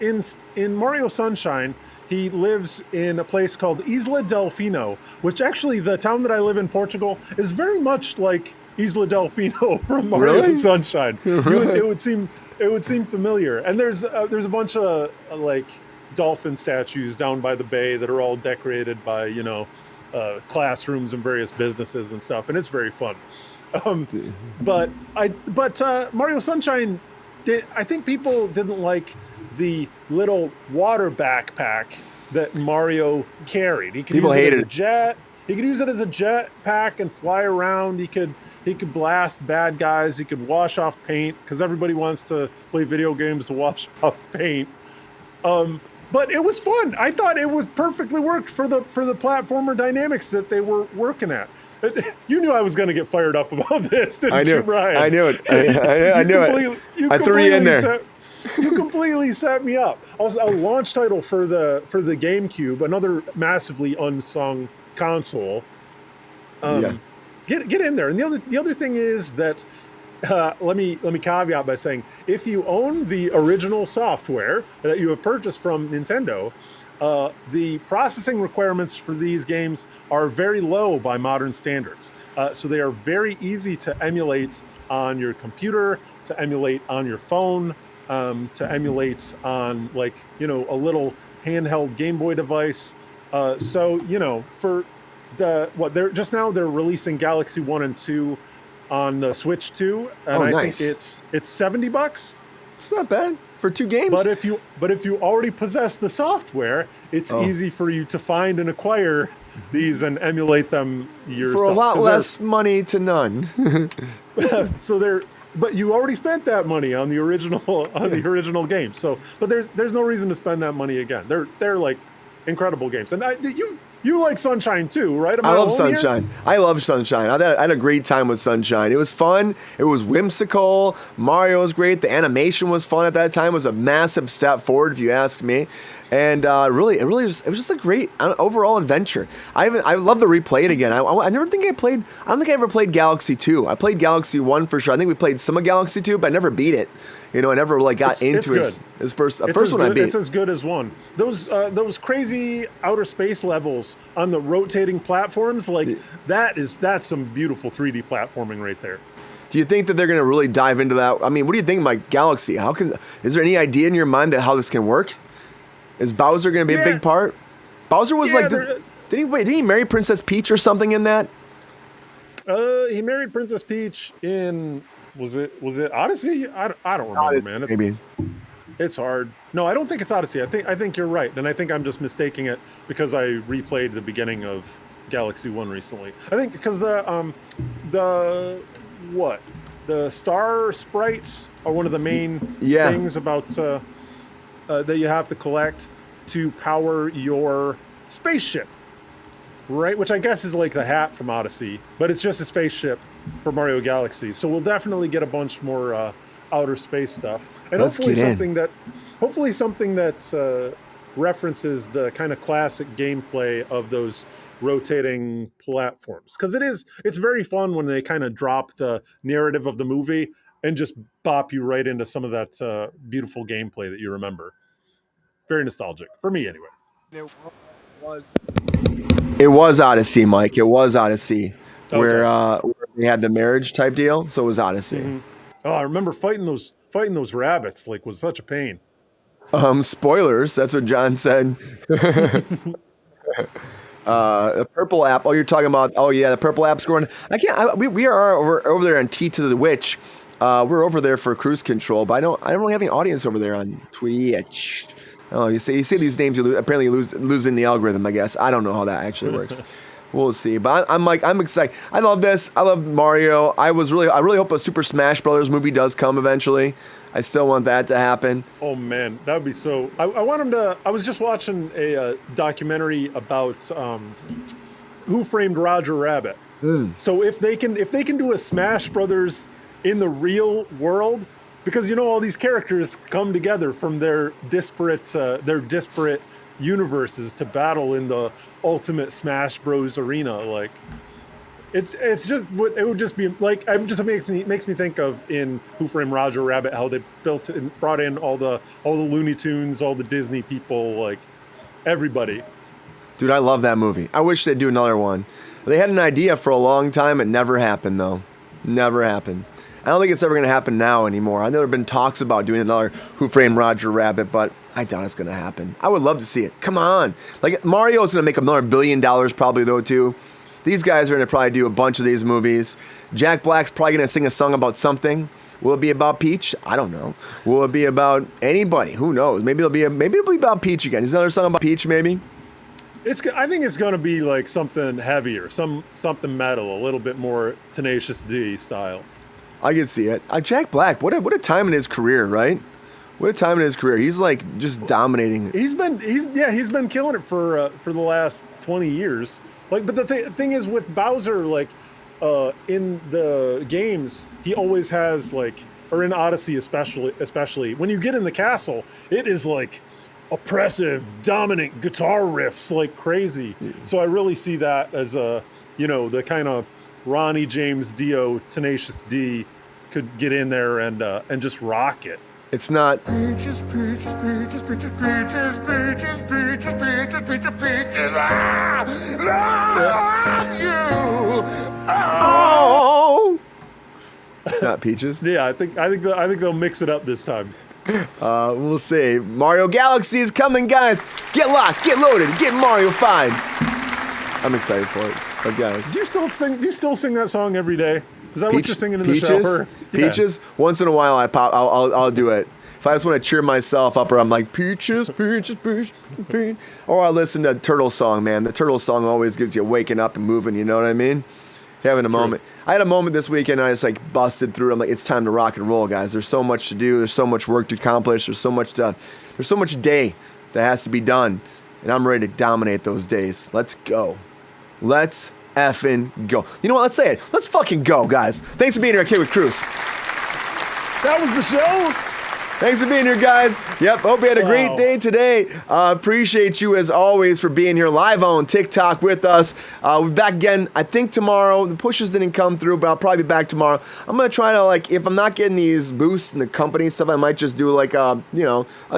in Mario Sunshine, he lives in a place called Isla Delfino, which actually the town that I live in, Portugal, is very much like Isla Delfino from Mario Sunshine. It would seem familiar. And there's a bunch of like dolphin statues down by the bay that are all decorated by classrooms and various businesses and stuff, and it's very fun. But Mario Sunshine, I think people didn't like the little water backpack that Mario carried. He could use it as a jet. He could use it as a jet pack and fly around. He could blast bad guys. He could wash off paint, because everybody wants to play video games to wash off paint. But it was fun. I thought it was perfectly worked for the platformer dynamics that they were working at. You knew I was going to get fired up about this, didn't you, Brian? I knew it. I knew it. I threw you in there. You completely set me up. Also, a launch title for the GameCube, another massively unsung console. Get in there. And the other thing is that let me caveat by saying, if you own the original software that you have purchased from Nintendo, the processing requirements for these games are very low by modern standards. So they are very easy to emulate on your computer, to emulate on your phone, to emulate on a little handheld Game Boy device. For they're releasing Galaxy 1 and 2 on the Switch 2, and I think it's $70. It's not bad for 2 games. But if you already possess the software, it's easy for you to find and acquire these and emulate them yourself for a lot less money to none. But you already spent that money on the original game. So, but there's no reason to spend that money again. They're like incredible games. And you like Sunshine too, right? I love Sunshine. I love Sunshine. I had a great time with Sunshine. It was fun. It was whimsical. Mario was great. The animation was fun at that time. It was a massive step forward, if you ask me. And it was just a great overall adventure. I love to replay it again. I don't think I ever played Galaxy 2. I played Galaxy 1 for sure. I think we played some of Galaxy 2, but I never beat it. I never like got It's into good. his first It's first as one I good, beat. it's as good as one. Those crazy outer space levels on the rotating platforms, like that's some beautiful 3D platforming right there. Do you think that they're going to really dive into that? I mean, what do you think, Mike? Galaxy? Is there any idea in your mind that how this can work? Is Bowser going to be a big part? Bowser was did he marry Princess Peach or something in that? He married Princess Peach in was it Odyssey? I don't remember, Odyssey, man. maybe. It's hard. No, I don't think it's Odyssey. I think you're right, and I think I'm just mistaking it because I replayed the beginning of Galaxy 1 recently. I think because the star sprites are one of the main things about that you have to collect to power your spaceship, right? Which I guess is like the hat from Odyssey, but it's just a spaceship for Mario Galaxy. So we'll definitely get a bunch more outer space stuff, and hopefully something that references the kind of classic gameplay of those rotating platforms, because it's very fun when they kind of drop the narrative of the movie and just bop you right into some of that beautiful gameplay that you remember. Very nostalgic for me anyway. It was Odyssey, Mike. It was Odyssey, Okay. where they had the marriage type deal. So it was Odyssey. Mm-hmm. Oh, I remember fighting those rabbits. Like, was such a pain. Spoilers. That's what John said. The purple app. Oh, you're talking about. Oh yeah, the purple app's going. We are over there on T to the Witch. We're over there for cruise control, but I don't really have any audience over there on Twitch. Oh, you see these names, apparently losing the algorithm, I guess. I don't know how that actually works. We'll see. But I'm excited. I love this. I love Mario. I really hope a Super Smash Brothers movie does come eventually. I still want that to happen. Oh man, that would be so. I want him to. I was just watching a documentary about Who Framed Roger Rabbit. So if they can do a Smash Brothers in the real world, because all these characters come together from their disparate universes to battle in the ultimate Smash Bros arena. Like, it would just be like, it makes me think of in Who Framed Roger Rabbit how they built and brought in all the Looney Tunes, all the Disney people, like everybody. Dude, I love that movie. I wish they'd do another one. They had an idea for a long time. It never happened though. Never happened. I don't think it's ever going to happen now anymore. I know there have been talks about doing another Who Framed Roger Rabbit, but I doubt it's going to happen. I would love to see it. Come on. Like, Mario's going to make another $1 billion probably, though, too. These guys are going to probably do a bunch of these movies. Jack Black's probably going to sing a song about something. Will it be about Peach? I don't know. Will it be about anybody? Who knows? Maybe it'll be about Peach again. Is there another song about Peach, maybe? I think it's going to be like something heavier, something metal, a little bit more Tenacious D style. I can see it. Jack Black, what a time in his career, right? What a time in his career. He's like just dominating. He's been killing it for the last 20 years. Like, but the thing is with Bowser, like in the games, he always has like, or in Odyssey especially when you get in the castle, it is like oppressive, dominant guitar riffs like crazy. So I really see that as the kind of Ronnie James Dio, Tenacious D could get in there and just rock it. It's not. Peaches, peaches, peaches, peaches, peaches, peaches, peaches, peaches, peaches, peaches. I love you. Oh. It's not Peaches. Yeah, I think they'll mix it up this time. We'll see. Mario Galaxy is coming, guys. Get locked, get loaded, get Mario 5. I'm excited for it. But guys, Do you still sing that song every day? Is that what you're singing in Peaches? the shower? Yeah. Peaches. Once in a while, I'll do it. If I just want to cheer myself up, or I'm like Peaches, Peaches, Peaches, Peaches, or I listen to Turtle Song, man. The Turtle Song always gives you waking up and moving. You know what I mean? Having a moment. I had a moment this weekend. I just like busted through. I'm like, it's time to rock and roll, guys. There's so much to do. There's so much work to accomplish. There's so much day that has to be done, and I'm ready to dominate those days. Let's go. Let's effing go. You know what? Let's say it. Let's fucking go, guys. Thanks for being here at Kid with Kruse. That was the show. Thanks for being here, guys. Yep, hope you had a great day today. Appreciate you, as always, for being here live on TikTok with us. We'll be back again, I think, tomorrow. The pushes didn't come through, but I'll probably be back tomorrow. I'm going to try to, like, if I'm not getting these boosts in the company stuff, I might just do, like, a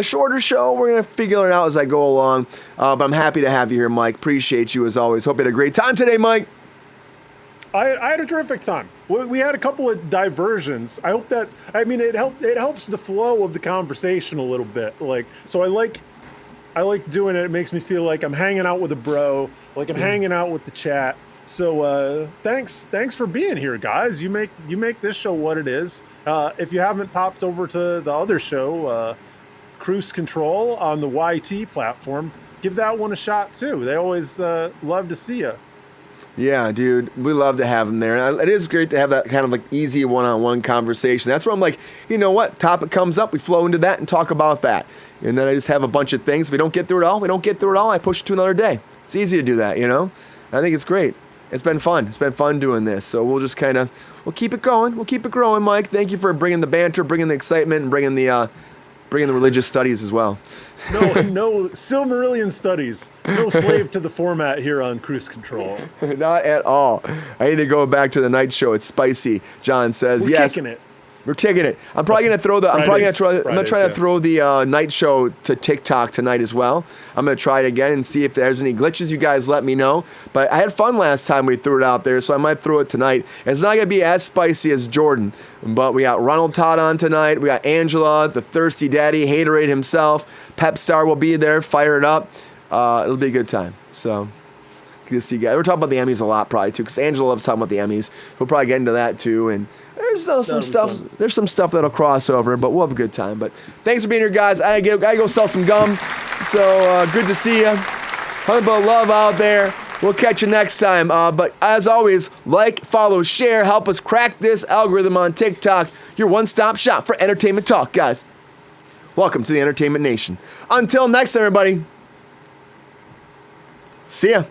shorter show. We're going to figure it out as I go along. But I'm happy to have you here, Mike. Appreciate you, as always. Hope you had a great time today, Mike. I had a terrific time. We had a couple of diversions. I hope that, it helps the flow of the conversation a little bit. Like, so I like doing it. It makes me feel like I'm hanging out with a bro, like I'm hanging out with the chat. So thanks for being here, guys. You make this show what it is. If you haven't popped over to the other show, Kruse Control on the YT platform, give that one a shot too. They always love to see you. Yeah, dude, we love to have them there. And it is great to have that kind of like easy one-on-one conversation. That's where I'm like, you know what? Topic comes up, we flow into that and talk about that. And then I just have a bunch of things. If we don't get through it all, we don't get through it all. I push it to another day. It's easy to do that, you know? I think it's great. It's been fun. It's been fun doing this. So we'll just we'll keep it going. We'll keep it growing, Mike. Thank you for bringing the banter, bringing the excitement, and bringing the religious studies as well. No Silmarillion studies. No slave to the format here on Kruse Control. Not at all. I need to go back to the night show. It's spicy. John says, We're yes. kicking it. We're kicking it. I'm probably gonna throw the. I'm gonna try to throw the night show to TikTok tonight as well. I'm gonna try it again and see if there's any glitches. You guys let me know. But I had fun last time we threw it out there, so I might throw it tonight. It's not gonna be as spicy as Jordan, but we got Ronald Todd on tonight. We got Angela, the thirsty daddy, haterade himself. Pep Star will be there. Fire it up. It'll be a good time. So. Good to see you guys. We're talking about the Emmys a lot probably too, because Angela loves talking about the Emmys. We'll probably get into that too, and there's some stuff. There's some stuff that'll cross over, but we'll have a good time. But thanks for being here, guys. I gotta go sell some gum. So good to see you. Nothing but love out there. We'll catch you next time. But as always, like, follow, share, help us crack this algorithm on TikTok. Your one-stop shop for entertainment talk, guys. Welcome to the Entertainment Nation. Until next time, everybody. See ya.